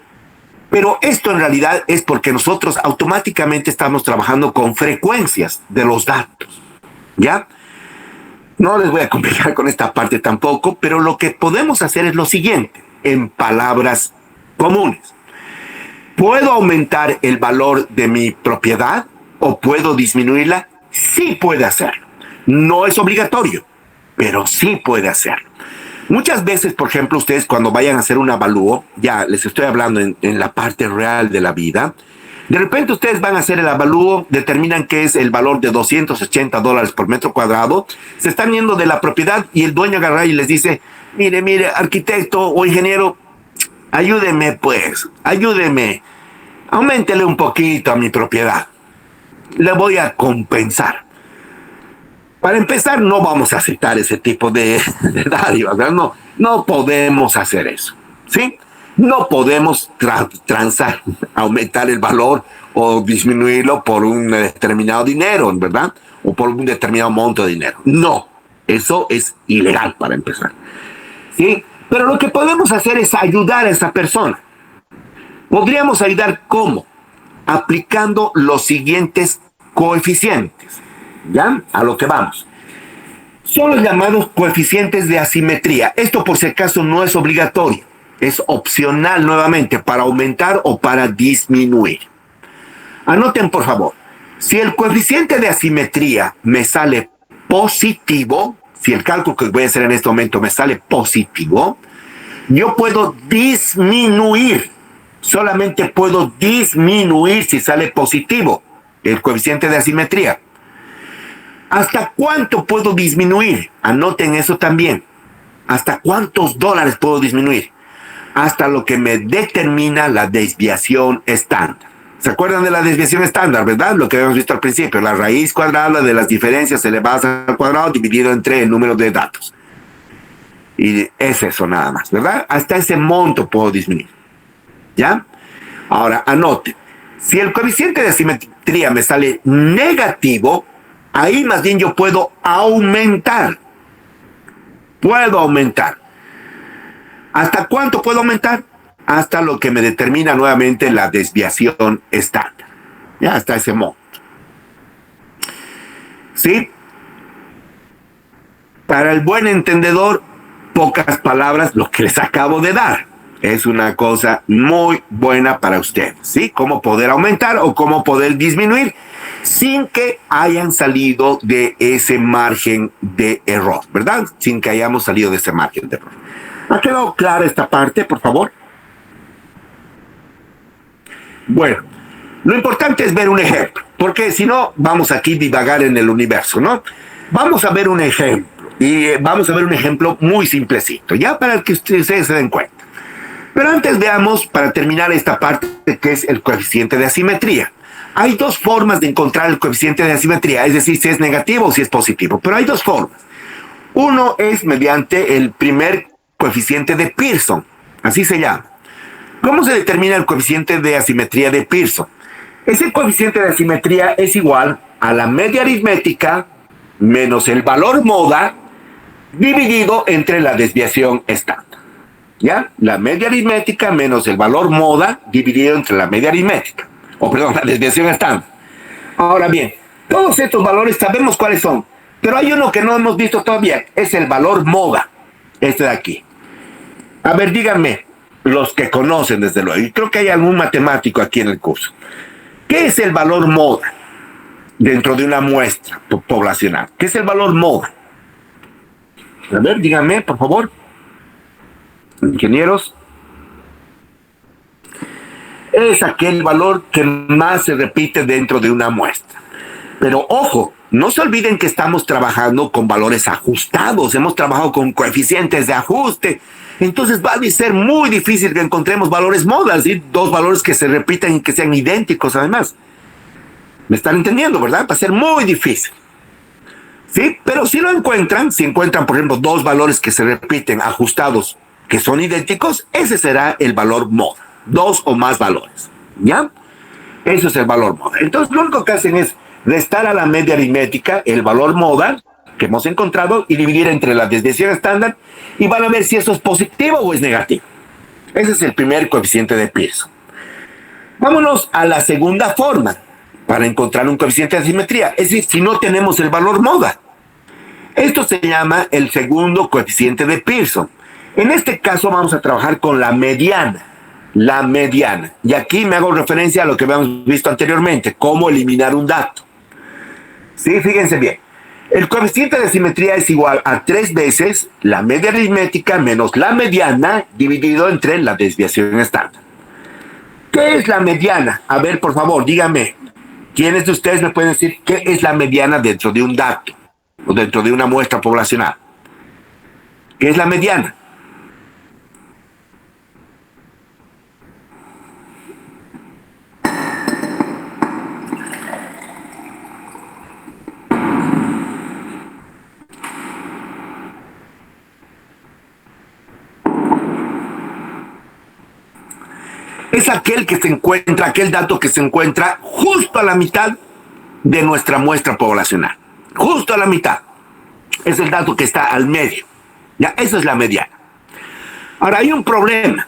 S1: Pero esto en realidad es porque nosotros automáticamente estamos trabajando con frecuencias de los datos. ¿Ya? No les voy a complicar con esta parte tampoco, pero lo que podemos hacer es lo siguiente, en palabras comunes. ¿Puedo aumentar el valor de mi propiedad o puedo disminuirla? Sí puede hacerlo. No es obligatorio, pero sí puede hacerlo. Muchas veces, por ejemplo, ustedes cuando vayan a hacer un avalúo, ya les estoy hablando en la parte real de la vida, de repente ustedes van a hacer el avalúo, determinan que es el valor de $280 por metro cuadrado, se están yendo de la propiedad y el dueño agarra y les dice, mire, arquitecto o ingeniero, ayúdeme pues, ayúdeme, auméntele un poquito a mi propiedad, le voy a compensar. Para empezar, no vamos a aceptar ese tipo de dádivas, ¿verdad? No podemos hacer eso, ¿sí? No podemos transar, aumentar el valor o disminuirlo por un determinado dinero, ¿verdad? O por un determinado monto de dinero. No, eso es ilegal para empezar, ¿sí? Pero lo que podemos hacer es ayudar a esa persona. Podríamos ayudar ¿cómo? Aplicando los siguientes coeficientes. ¿Ya? A lo que vamos. Son los llamados coeficientes de asimetría. Esto por si acaso no es obligatorio. Es opcional nuevamente para aumentar o para disminuir. Anoten por favor. Si el coeficiente de asimetría me sale positivo, si el cálculo que voy a hacer en este momento me sale positivo, yo puedo disminuir. Solamente puedo disminuir si sale positivo el coeficiente de asimetría. ¿Hasta cuánto puedo disminuir? Anoten eso también. ¿Hasta cuántos dólares puedo disminuir? Hasta lo que me determina la desviación estándar. ¿Se acuerdan de la desviación estándar, verdad? Lo que habíamos visto al principio. La raíz cuadrada de las diferencias elevadas al cuadrado dividido entre el número de datos. Y es eso nada más, ¿verdad? Hasta ese monto puedo disminuir. ¿Ya? Ahora, anoten. Si el coeficiente de asimetría me sale negativo, ahí más bien yo puedo aumentar. Puedo aumentar. ¿Hasta cuánto puedo aumentar? Hasta lo que me determina nuevamente la desviación estándar. Ya hasta ese monto. ¿Sí? Para el buen entendedor, pocas palabras, lo que les acabo de dar. Es una cosa muy buena para ustedes, ¿sí? Cómo poder aumentar o cómo poder disminuir sin que hayan salido de ese margen de error, ¿verdad? Sin que hayamos salido de ese margen de error. ¿Ha quedado clara esta parte, por favor? Bueno, lo importante es ver un ejemplo, porque si no, vamos aquí a divagar en el universo, ¿no? Vamos a ver un ejemplo, y vamos a ver un ejemplo muy simplecito, ya para que ustedes se den cuenta. Pero antes veamos, para terminar esta parte, que es el coeficiente de asimetría. Hay dos formas de encontrar el coeficiente de asimetría, es decir, si es negativo o si es positivo, pero hay dos formas. Uno es mediante el primer coeficiente de Pearson, así se llama. ¿Cómo se determina el coeficiente de asimetría de Pearson? Ese coeficiente de asimetría es igual a la media aritmética menos el valor moda dividido entre la desviación estándar. ¿Ya? La media aritmética menos el valor moda dividido entre la media aritmética. La desviación estándar. Ahora bien, todos estos valores sabemos cuáles son, pero hay uno que no hemos visto todavía, es el valor moda, este de aquí. A ver, díganme, los que conocen desde luego, y creo que hay algún matemático aquí en el curso, ¿qué es el valor moda dentro de una muestra poblacional? ¿Qué es el valor moda? A ver, díganme, por favor. Ingenieros, es aquel valor que más se repite dentro de una muestra. Pero ojo, no se olviden que estamos trabajando con valores ajustados, hemos trabajado con coeficientes de ajuste, entonces va a ser muy difícil que encontremos valores modas, ¿sí? Dos valores que se repitan y que sean idénticos además. ¿Me están entendiendo, verdad? Va a ser muy difícil. ¿Sí? Pero si lo encuentran, si encuentran, por ejemplo, dos valores que se repiten ajustados, que son idénticos, ese será el valor moda. Dos o más valores, ¿ya? Eso es el valor moda. Entonces, lo único que hacen es restar a la media aritmética el valor moda que hemos encontrado y dividir entre la desviación estándar y van a ver si eso es positivo o es negativo. Ese es el primer coeficiente de Pearson. Vámonos a la segunda forma para encontrar un coeficiente de asimetría. Es decir, si no tenemos el valor moda. Esto se llama el segundo coeficiente de Pearson. En este caso vamos a trabajar con la mediana. La mediana. Y aquí me hago referencia a lo que habíamos visto anteriormente, cómo eliminar un dato. Sí, fíjense bien. El coeficiente de simetría es igual a 3 veces la media aritmética menos la mediana dividido entre la desviación estándar. ¿Qué es la mediana? A ver, por favor, díganme. ¿Quiénes de ustedes me pueden decir qué es la mediana dentro de un dato o dentro de una muestra poblacional? ¿Qué es la mediana? Es aquel que se encuentra, aquel dato que se encuentra justo a la mitad de nuestra muestra poblacional. Justo a la mitad. Es el dato que está al medio. Ya, eso es la mediana. Ahora, hay un problema.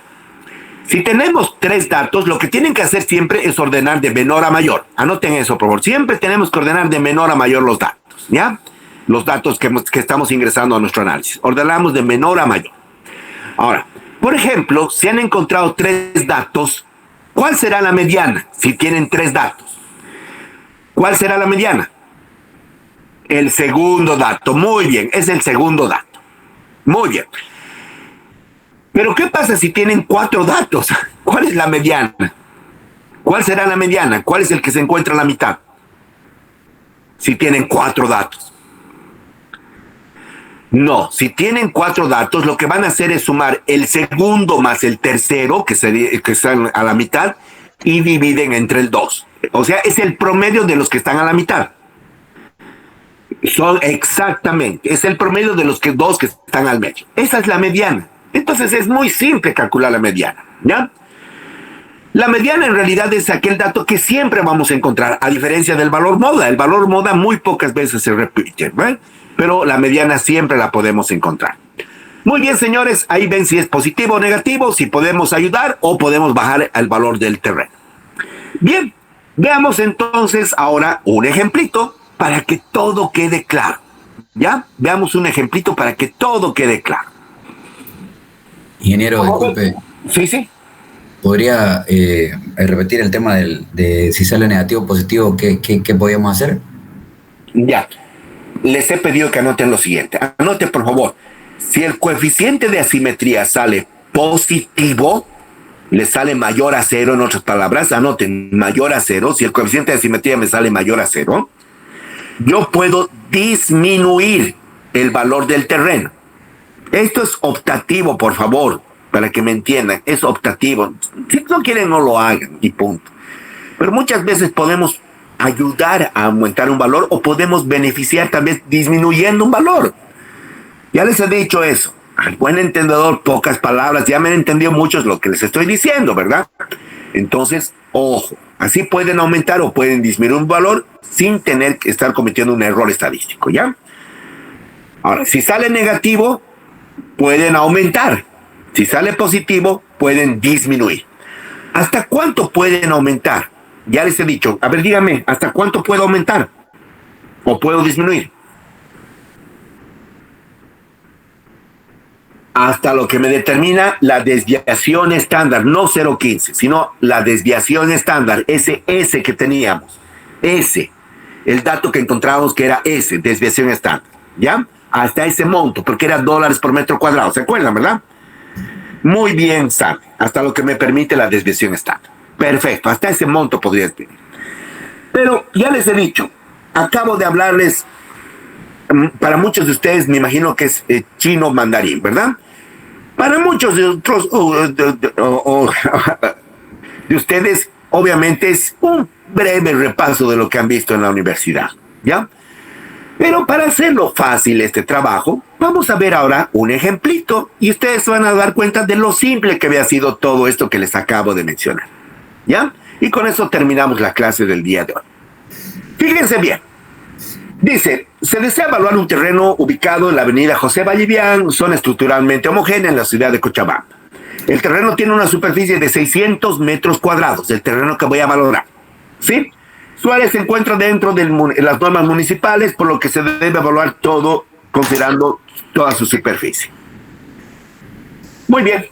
S1: Si tenemos 3 datos, lo que tienen que hacer siempre es ordenar de menor a mayor. Anoten eso, por favor. Siempre tenemos que ordenar de menor a mayor los datos, ¿ya? Los datos que estamos ingresando a nuestro análisis. Ordenamos de menor a mayor. Ahora, por ejemplo, si han encontrado 3 datos, ¿cuál será la mediana si tienen 3 datos? ¿Cuál será la mediana? El segundo dato. Muy bien, es el segundo dato. Muy bien. Pero ¿qué pasa si tienen 4 datos? ¿Cuál es la mediana? ¿Cuál será la mediana? ¿Cuál es el que se encuentra a la mitad? Si tienen 4 datos. No, si tienen 4 datos, lo que van a hacer es sumar el segundo más el tercero, que están a la mitad, y dividen entre el 2. O sea, es el promedio de los que están a la mitad. Son exactamente, es el promedio de los dos que están al medio. Esa es la mediana. Entonces es muy simple calcular la mediana, ¿ya? La mediana en realidad es aquel dato que siempre vamos a encontrar, a diferencia del valor moda. El valor moda muy pocas veces se repite, ¿verdad? Pero la mediana siempre la podemos encontrar. Muy bien, señores, ahí ven si es positivo o negativo, si podemos ayudar o podemos bajar el valor del terreno. Bien, veamos entonces ahora un ejemplito para que todo quede claro. ¿Ya? Veamos un ejemplito para que todo quede claro.
S4: Ingeniero, disculpe.
S1: Sí, sí.
S4: ¿Podría repetir el tema de si sale negativo o positivo, qué podíamos hacer?
S1: Ya. Les he pedido que anoten lo siguiente. Anoten, por favor. Si el coeficiente de asimetría sale positivo, le sale mayor a 0, en otras palabras, anoten mayor a 0. Si el coeficiente de asimetría me sale mayor a 0, yo puedo disminuir el valor del terreno. Esto es optativo, por favor, para que me entiendan. Es optativo. Si no quieren, no lo hagan y punto. Pero muchas veces podemos ayudar a aumentar un valor o podemos beneficiar también disminuyendo un valor. Ya les he dicho eso. Al buen entendedor, pocas palabras. Ya me han entendido muchos lo que les estoy diciendo, ¿verdad? Entonces, ojo. Así pueden aumentar o pueden disminuir un valor sin tener que estar cometiendo un error estadístico, ¿ya? Ahora, si sale negativo, pueden aumentar. Si sale positivo, pueden disminuir. ¿Hasta cuánto pueden aumentar? Ya les he dicho. A ver, díganme, ¿hasta cuánto puedo aumentar? ¿O puedo disminuir? Hasta lo que me determina la desviación estándar, no 0.15, sino la desviación estándar, ese S que teníamos. S, el dato que encontramos que era S, desviación estándar, ¿ya? Hasta ese monto, porque era dólares por metro cuadrado, ¿se acuerdan, verdad? Muy bien, Sam, hasta lo que me permite la desviación estándar. Perfecto, hasta ese monto podría pedir. Pero ya les he dicho, acabo de hablarles, para muchos de ustedes me imagino que es chino mandarín, ¿verdad? Para muchos de otros de ustedes, obviamente es un breve repaso de lo que han visto en la universidad, ¿ya? Pero para hacerlo fácil este trabajo, vamos a ver ahora un ejemplito y ustedes se van a dar cuenta de lo simple que había sido todo esto que les acabo de mencionar, ¿ya? Y con eso terminamos la clase del día de hoy. Fíjense bien. Dice, se desea evaluar un terreno ubicado en la avenida José Vallivian, zona estructuralmente homogénea en la ciudad de Cochabamba. El terreno tiene una superficie de 600 metros cuadrados, el terreno que voy a valorar, ¿sí? Su área se encuentra dentro de las normas municipales, por lo que se debe evaluar todo considerando toda su superficie. Muy bien.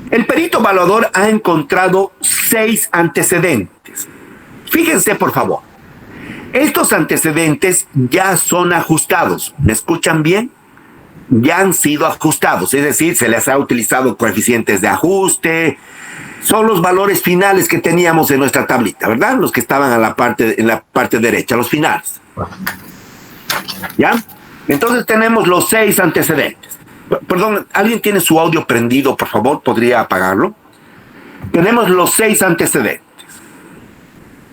S1: El perito evaluador ha encontrado 6 antecedentes. Fíjense, por favor. Estos antecedentes ya son ajustados. ¿Me escuchan bien? Ya han sido ajustados, es decir, se les ha utilizado coeficientes de ajuste. Son los valores finales que teníamos en nuestra tablita, ¿verdad? Los que estaban en la parte derecha, los finales. ¿Ya? Entonces tenemos los 6 antecedentes. Perdón, ¿alguien tiene su audio prendido, por favor? ¿Podría apagarlo? Tenemos los 6 antecedentes.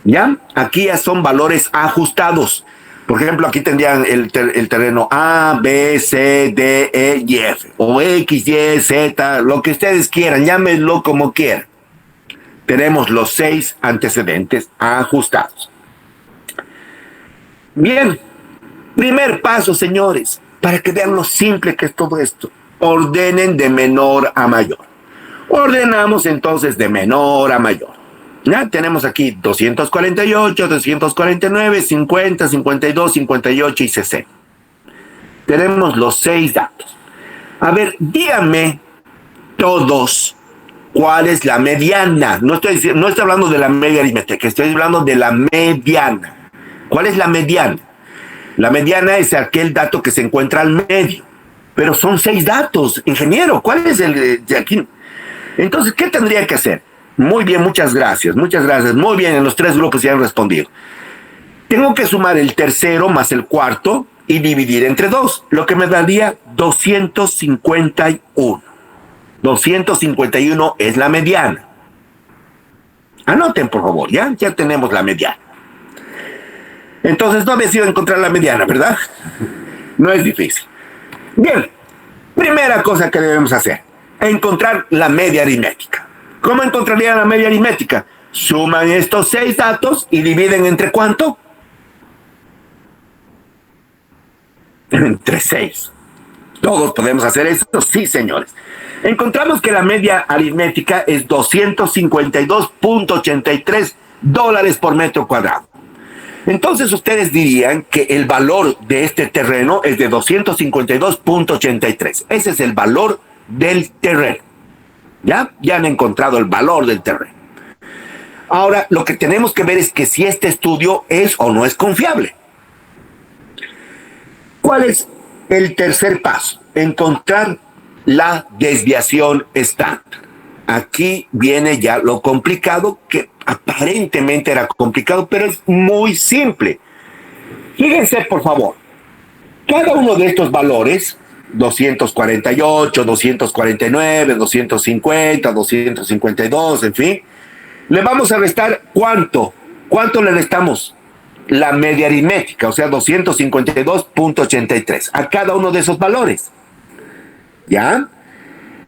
S1: ¿Ya? Aquí ya son valores ajustados. Por ejemplo, aquí tendrían el terreno A, B, C, D, E y F. O X, Y, Z, lo que ustedes quieran, llámenlo como quieran. Tenemos los 6 antecedentes ajustados. Bien, primer paso, señores, para que vean lo simple que es todo esto. Ordenen de menor a mayor. Ordenamos entonces de menor a mayor. Ya tenemos aquí 248, 249, 50, 52, 58 y 60. Tenemos los 6 datos. A ver, díganme todos cuál es la mediana. No estoy hablando de la media aritmética, estoy hablando de la mediana. ¿Cuál es la mediana? La mediana es aquel dato que se encuentra al medio. Pero son 6 datos, ingeniero. ¿Cuál es el de aquí? Entonces, ¿qué tendría que hacer? Muy bien, muchas gracias. Muy bien, en los 3 grupos ya han respondido. Tengo que sumar el tercero más el cuarto y dividir entre 2, lo que me daría 251. 251 es la mediana. Anoten, por favor, ya tenemos la mediana. Entonces no había sido encontrar la mediana, ¿verdad? No es difícil. Bien, primera cosa que debemos hacer, encontrar la media aritmética. ¿Cómo encontraría la media aritmética? Suman estos 6 datos y dividen entre ¿cuánto? Entre 6. ¿Todos podemos hacer eso? Sí, señores. Encontramos que la media aritmética es $252.83 por metro cuadrado. Entonces ustedes dirían que el valor de este terreno es de 252.83. Ese es el valor del terreno. ¿Ya? Ya han encontrado el valor del terreno. Ahora, lo que tenemos que ver es que si este estudio es o no es confiable. ¿Cuál es el tercer paso? Encontrar la desviación estándar. Aquí viene ya lo complicado, que aparentemente era complicado, pero es muy simple. Fíjense, por favor, cada uno de estos valores, 248, 249, 250, 252, en fin, le vamos a restar ¿cuánto? ¿Cuánto le restamos? La media aritmética, o sea, 252.83 a cada uno de esos valores. ¿Ya?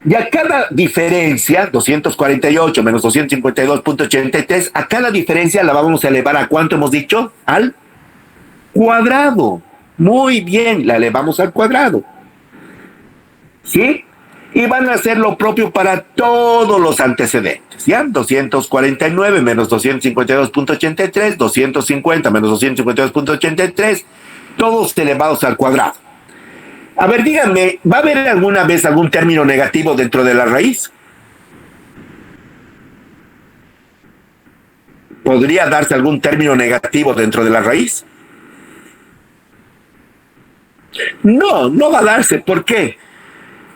S1: Y a cada diferencia, 248 menos 252.83, a cada diferencia la vamos a elevar a ¿cuánto hemos dicho? Al cuadrado. Muy bien, la elevamos al cuadrado. ¿Sí? Y van a hacer lo propio para todos los antecedentes, ¿ya? 249 menos 252.83, 250 menos 252.83, todos elevados al cuadrado. A ver, díganme, ¿va a haber alguna vez algún término negativo dentro de la raíz? ¿Podría darse algún término negativo dentro de la raíz? No, no va a darse. ¿Por qué?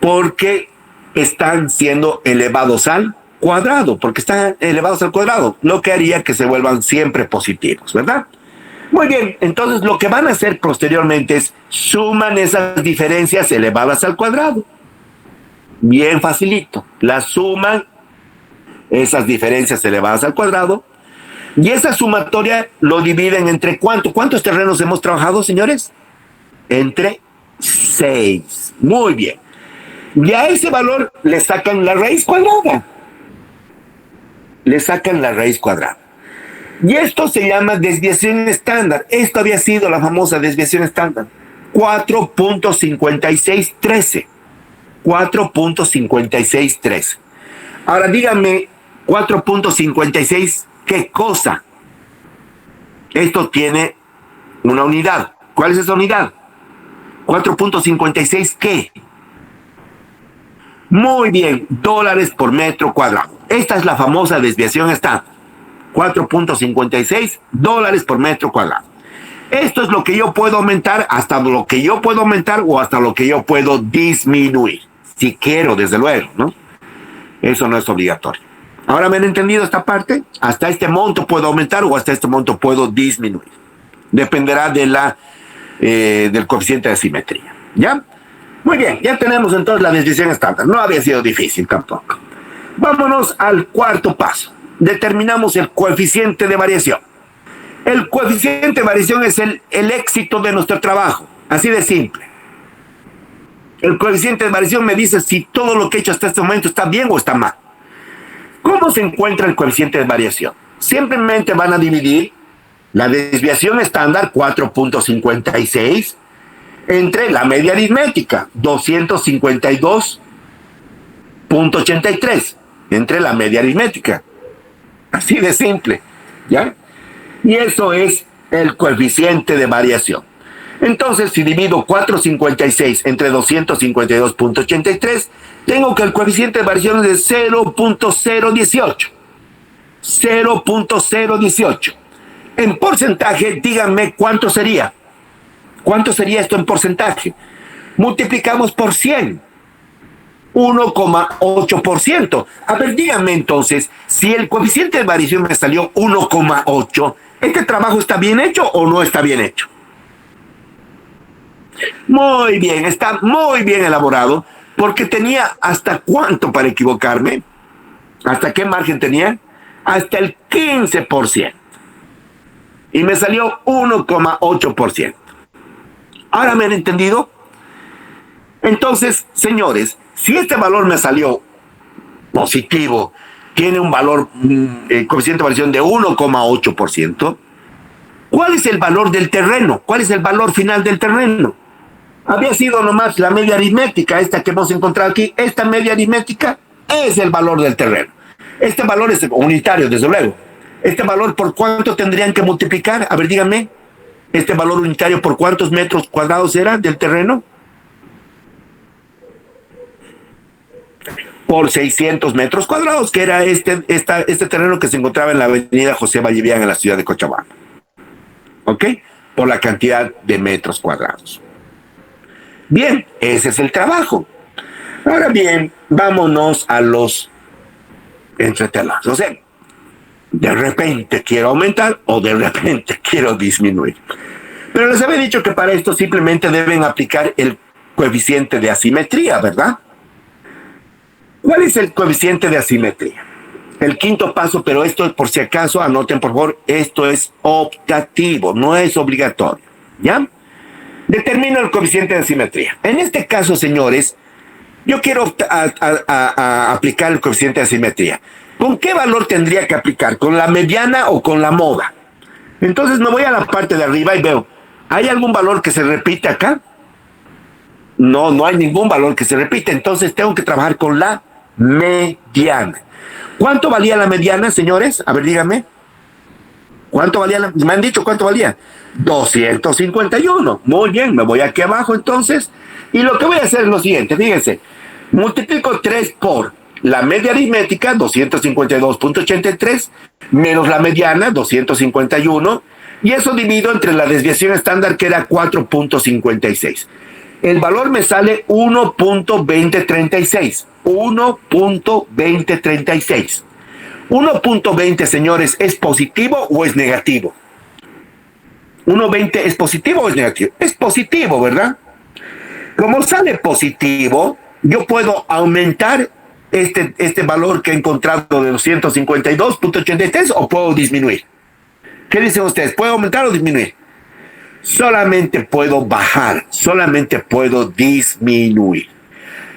S1: Porque están siendo elevados al cuadrado, lo que haría que se vuelvan siempre positivos, ¿verdad? Muy bien, entonces lo que van a hacer posteriormente es suman esas diferencias elevadas al cuadrado. Bien facilito, las suman, esas diferencias elevadas al cuadrado, y esa sumatoria lo dividen entre ¿cuánto? ¿Cuántos terrenos hemos trabajado, señores? Entre 6. Muy bien. Y a ese valor le sacan la raíz cuadrada. Y esto se llama desviación estándar. Esto había sido la famosa desviación estándar. 4.5613. 4.5613. Ahora díganme, 4.56, ¿qué cosa? Esto tiene una unidad. ¿Cuál es esa unidad? 4.56, ¿qué? Muy bien, dólares por metro cuadrado. Esta es la famosa desviación estándar. 4.56 dólares por metro cuadrado. Esto es lo que yo puedo aumentar, hasta lo que yo puedo aumentar o hasta lo que yo puedo disminuir. Si quiero, desde luego, ¿no? Eso no es obligatorio. ¿Ahora me han entendido esta parte? Hasta este monto puedo aumentar o hasta este monto puedo disminuir. Dependerá de del coeficiente de asimetría. ¿Ya? Muy bien, ya tenemos entonces la desviación estándar. No había sido difícil tampoco. Vámonos al cuarto paso. Determinamos el coeficiente de variación. El coeficiente de variación es el éxito de nuestro trabajo. Así de simple. El coeficiente de variación me dice si todo lo que he hecho hasta este momento está bien o está mal. ¿Cómo se encuentra el coeficiente de variación? Simplemente van a dividir la desviación estándar, 4.56, entre la media aritmética, 252.83, entre la media aritmética. Así de simple, ¿ya? Y eso es el coeficiente de variación. Entonces, si divido 4.56 entre 252.83, tengo que el coeficiente de variación es de 0.018. 0.018. En porcentaje, díganme cuánto sería. ¿Cuánto sería esto en porcentaje? Multiplicamos por 100. 1,8%. A ver, díganme entonces, si el coeficiente de variación me salió 1,8, ¿este trabajo está bien hecho o no está bien hecho? Muy bien, está muy bien elaborado, porque tenía hasta cuánto para equivocarme. ¿Hasta qué margen tenía? Hasta el 15%. Y me salió 1,8%. ¿Ahora me han entendido? Entonces, señores, si este valor me salió positivo, tiene un valor, coeficiente de variación de 1,8%, ¿cuál es el valor del terreno? ¿Cuál es el valor final del terreno? Había sido nomás la media aritmética, esta que hemos encontrado aquí. Esta media aritmética es el valor del terreno. Este valor es unitario, desde luego. Este valor, ¿por cuánto tendrían que multiplicar? A ver, díganme. Este valor unitario, ¿por cuántos metros cuadrados era del terreno? Por 600 metros cuadrados, que era este terreno que se encontraba en la avenida José Vallevián en la ciudad de Cochabamba. ¿Ok? Por la cantidad de metros cuadrados. Bien, ese es el trabajo. Ahora bien, vámonos a los entretelas. O sea, de repente quiero aumentar o de repente quiero disminuir. Pero les había dicho que para esto simplemente deben aplicar el coeficiente de asimetría, ¿verdad? ¿Cuál es el coeficiente de asimetría? El quinto paso, pero esto por si acaso, anoten por favor, esto es optativo, no es obligatorio, ¿ya? Determino el coeficiente de asimetría. En este caso, señores, yo quiero aplicar el coeficiente de asimetría. ¿Con qué valor tendría que aplicar? ¿Con la mediana o con la moda? Entonces me voy a la parte de arriba y veo, ¿hay algún valor que se repite acá? No, no hay ningún valor que se repite. Entonces tengo que trabajar con la mediana. ¿Cuánto valía la mediana, señores? A ver, díganme. ¿Cuánto valía me han dicho cuánto valía? 251. Muy bien, me voy aquí abajo entonces. Y lo que voy a hacer es lo siguiente, fíjense. Multiplico 3 por la media aritmética, 252.83, menos la mediana, 251, y eso divido entre la desviación estándar, que era 4.56. El valor me sale 1.2036. 1.2036. 1.20, señores, ¿es positivo o es negativo? 1.20 ¿es positivo o es negativo? Es positivo, ¿verdad? Como sale positivo, yo puedo aumentar este valor que he encontrado de 252.83 o puedo disminuir. ¿Qué dicen ustedes? ¿Puedo aumentar o disminuir? Solamente puedo bajar, solamente puedo disminuir.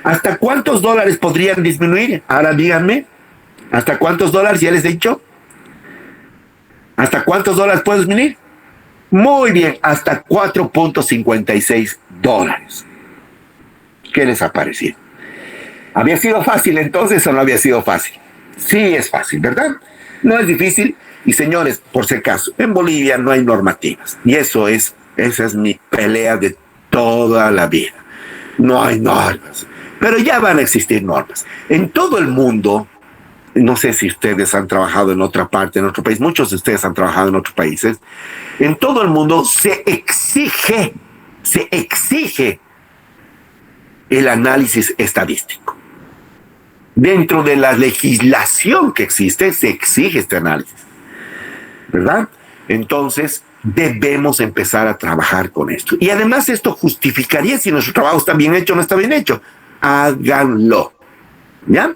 S1: ¿Hasta cuántos dólares podrían disminuir? Ahora díganme, ¿hasta cuántos dólares? ¿Ya les he dicho? ¿Hasta cuántos dólares puedo disminuir? Muy bien, hasta 4.56 dólares. ¿Qué les ha parecido? ¿Había sido fácil entonces o no había sido fácil? Sí es fácil, ¿verdad? No es difícil. Y señores, por si acaso, en Bolivia no hay normativas. Y esa es mi pelea de toda la vida. No hay normas, pero ya van a existir normas. En todo el mundo, no sé si ustedes han trabajado en otra parte, en otro país, muchos de ustedes han trabajado en otros países, en todo el mundo se exige el análisis estadístico. Dentro de la legislación que existe, se exige este análisis, ¿verdad? Entonces, debemos empezar a trabajar con esto. Y además esto justificaría si nuestro trabajo está bien hecho o no está bien hecho. Háganlo. ¿Ya?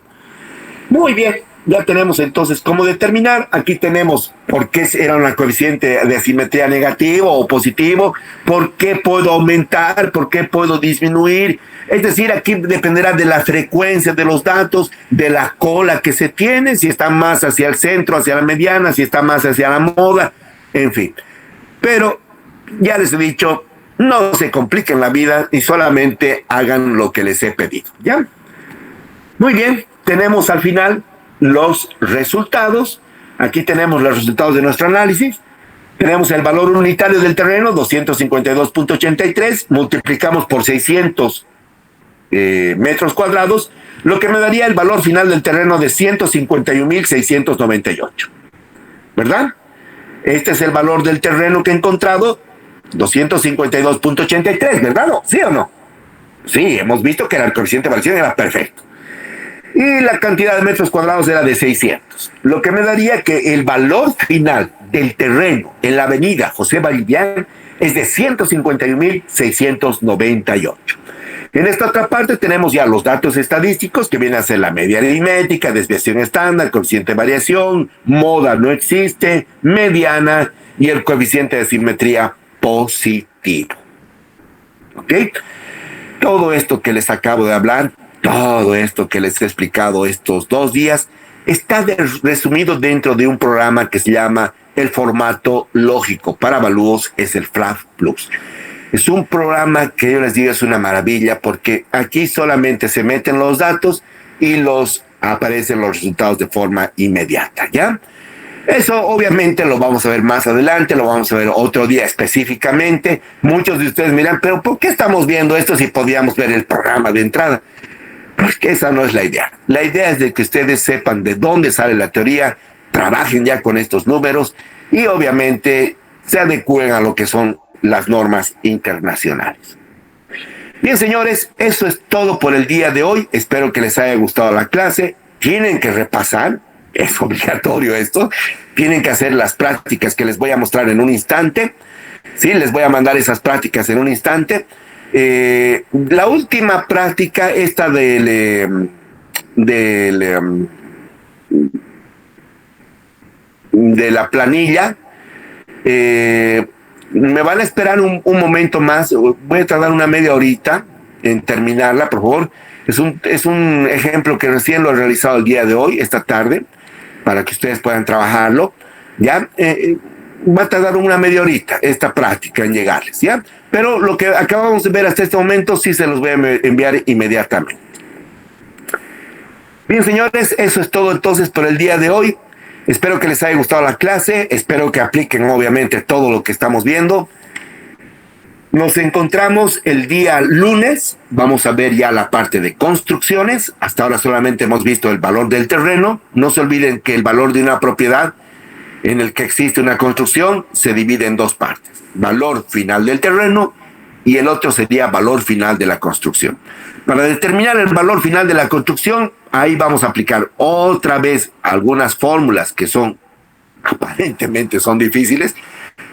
S1: Muy bien. Ya tenemos entonces cómo determinar. Aquí tenemos por qué era un coeficiente de asimetría negativo o positivo, por qué puedo aumentar, por qué puedo disminuir. Es decir, aquí dependerá de la frecuencia de los datos, de la cola que se tiene, si está más hacia el centro, hacia la mediana, si está más hacia la moda, en fin. Pero ya les he dicho, no se compliquen la vida y solamente hagan lo que les he pedido. ¿Ya? Muy bien, tenemos al final los resultados. Aquí tenemos los resultados de nuestro análisis. Tenemos el valor unitario del terreno, 252.83, multiplicamos por 600 metros cuadrados, lo que me daría el valor final del terreno de 151.698. ¿Verdad? Este es el valor del terreno que he encontrado, 252.83, ¿verdad? ¿Sí o no? Sí, hemos visto que el coeficiente de variación era perfecto. Y la cantidad de metros cuadrados era de 600, lo que me daría que el valor final del terreno en la avenida José Vallivian es de 151.698. En esta otra parte tenemos ya los datos estadísticos, que vienen a ser la media aritmética, desviación estándar, coeficiente de variación, moda no existe, mediana y el coeficiente de simetría positivo. ¿Ok? Todo esto que les acabo de hablar, todo esto que les he explicado estos 2 días, está resumido dentro de un programa que se llama el formato lógico para avalúos, es el FLAF Plus. Es un programa que yo les digo es una maravilla porque aquí solamente se meten los datos y aparecen los resultados de forma inmediata, ¿ya? Eso obviamente lo vamos a ver más adelante, lo vamos a ver otro día específicamente. Muchos de ustedes miran, pero ¿por qué estamos viendo esto si podíamos ver el programa de entrada? Porque esa no es la idea. La idea es de que ustedes sepan de dónde sale la teoría, trabajen ya con estos números y obviamente se adecúen a lo que son las normas internacionales. Bien, señores, eso es todo por el día de hoy. Espero que les haya gustado la clase. Tienen que repasar, es obligatorio esto. Tienen que hacer las prácticas que les voy a mostrar en un instante. Sí, les voy a mandar esas prácticas en un instante. La última práctica, esta de la planilla, me van a esperar un momento más. Voy a tardar una media horita en terminarla, por favor. Es un ejemplo que recién lo he realizado el día de hoy, esta tarde, para que ustedes puedan trabajarlo. Ya va a tardar una media horita esta práctica en llegarles, ¿ya? Pero lo que acabamos de ver hasta este momento sí se los voy a enviar inmediatamente. Bien, señores, eso es todo entonces por el día de hoy. Espero que les haya gustado la clase, espero que apliquen obviamente todo lo que estamos viendo. Nos encontramos el día lunes, vamos a ver ya la parte de construcciones. Hasta ahora solamente hemos visto el valor del terreno. No se olviden que el valor de una propiedad en el que existe una construcción se divide en 2 partes. Valor final del terreno y el otro sería valor final de la construcción. Para determinar el valor final de la construcción, ahí vamos a aplicar otra vez algunas fórmulas que aparentemente son difíciles,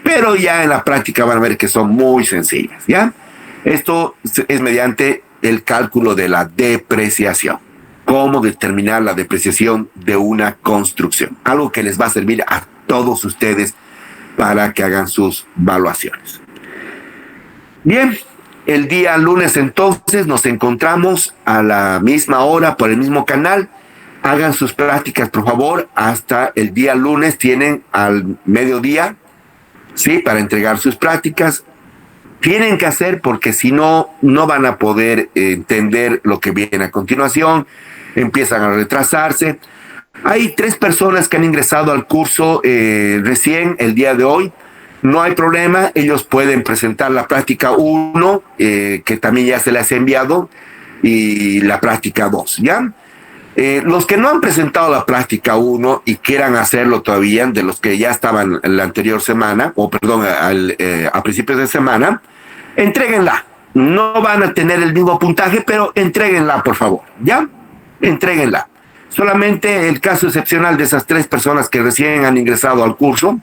S1: pero ya en la práctica van a ver que son muy sencillas, ¿ya? Esto es mediante el cálculo de la depreciación. Cómo determinar la depreciación de una construcción. Algo que les va a servir a todos ustedes para que hagan sus evaluaciones. Bien, el día lunes entonces nos encontramos a la misma hora por el mismo canal. Hagan sus prácticas, por favor, hasta el día lunes. Tienen al mediodía, ¿sí?, para entregar sus prácticas. Tienen que hacer porque si no, no van a poder entender lo que viene a continuación. Empiezan a retrasarse. Hay 3 personas que han ingresado al curso recién el día de hoy. no hay problema, ellos pueden presentar la práctica 1, que también ya se les ha enviado, y la práctica 2, ¿ya? Los que no han presentado la práctica 1 y quieran hacerlo todavía, de los que ya estaban la anterior semana, o perdón, a principios de semana, entréguenla. No van a tener el mismo puntaje, pero entréguenla, por favor, ¿ya? Entréguenla. Solamente el caso excepcional de esas 3 personas que recién han ingresado al curso,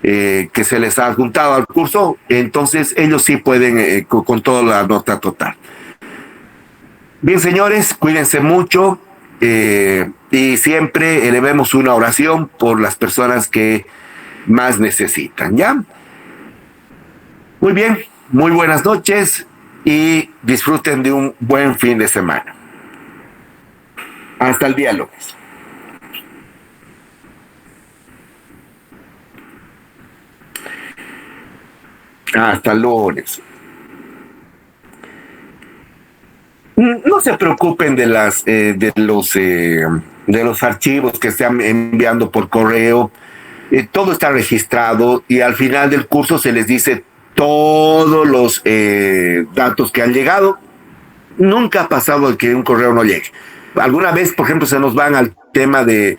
S1: que se les ha adjuntado al curso, entonces ellos sí pueden con toda la nota total. Bien, señores, cuídense mucho y siempre elevemos una oración por las personas que más necesitan, ¿ya? Muy bien, muy buenas noches y disfruten de un buen fin de semana. Hasta el día lunes. Hasta lunes. No se preocupen de los archivos que están enviando por correo. Todo está registrado y al final del curso se les dice todos los datos que han llegado. Nunca ha pasado que un correo no llegue. Alguna vez, por ejemplo, se nos van al tema de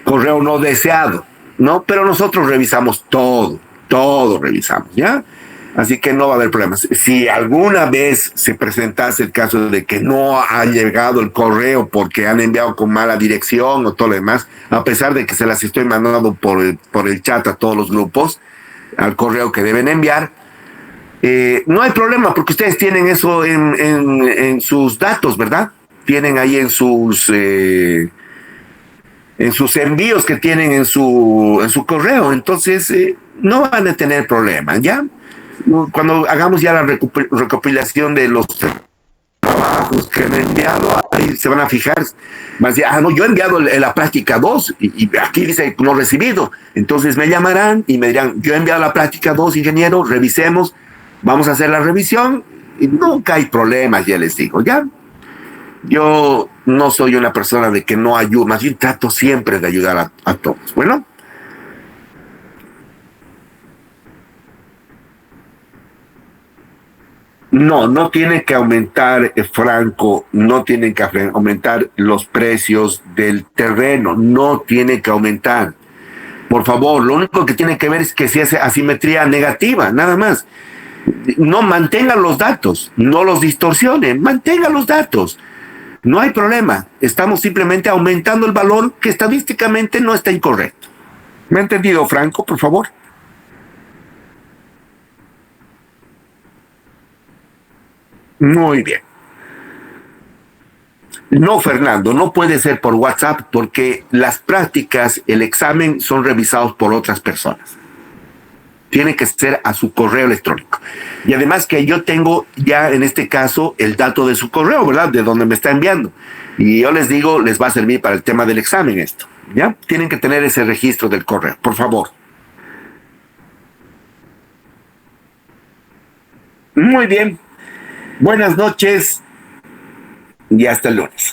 S1: correo no deseado, ¿no? Pero nosotros revisamos todo revisamos, ¿ya? Así que no va a haber problemas. Si alguna vez se presentase el caso de que no ha llegado el correo porque han enviado con mala dirección o todo lo demás, a pesar de que se las estoy mandando por el chat a todos los grupos, al correo que deben enviar, no hay problema porque ustedes tienen eso en sus datos, ¿verdad? Tienen ahí en sus envíos que tienen en su correo. Entonces, no van a tener problema, ¿ya? Cuando hagamos ya la recopilación de los trabajos que han enviado, ahí se van a fijar, van a decir, no, yo he enviado la práctica 2 y aquí dice no recibido. Entonces me llamarán y me dirán, yo he enviado la práctica 2, ingeniero, revisemos, vamos a hacer la revisión y nunca hay problemas, ya les digo, ¿ya? Yo no soy una persona de que no ayuda, más bien trato siempre de ayudar a todos. Bueno. No tiene que aumentar, Franco, no tienen que aumentar los precios del terreno, no tiene que aumentar. Por favor, lo único que tiene que ver es que si hace asimetría negativa, nada más. No mantengan los datos, no los distorsionen, mantengan los datos. No hay problema, estamos simplemente aumentando el valor que estadísticamente no está incorrecto. ¿Me ha entendido, Franco, por favor? Muy bien. No, Fernando, no puede ser por WhatsApp porque las prácticas, el examen son revisados por otras personas. Tiene que ser a su correo electrónico. Y además que yo tengo ya en este caso el dato de su correo, ¿verdad? De donde me está enviando. Y yo les digo, les va a servir para el tema del examen esto. ¿Ya? Tienen que tener ese registro del correo, por favor. Muy bien. Buenas noches y hasta el lunes.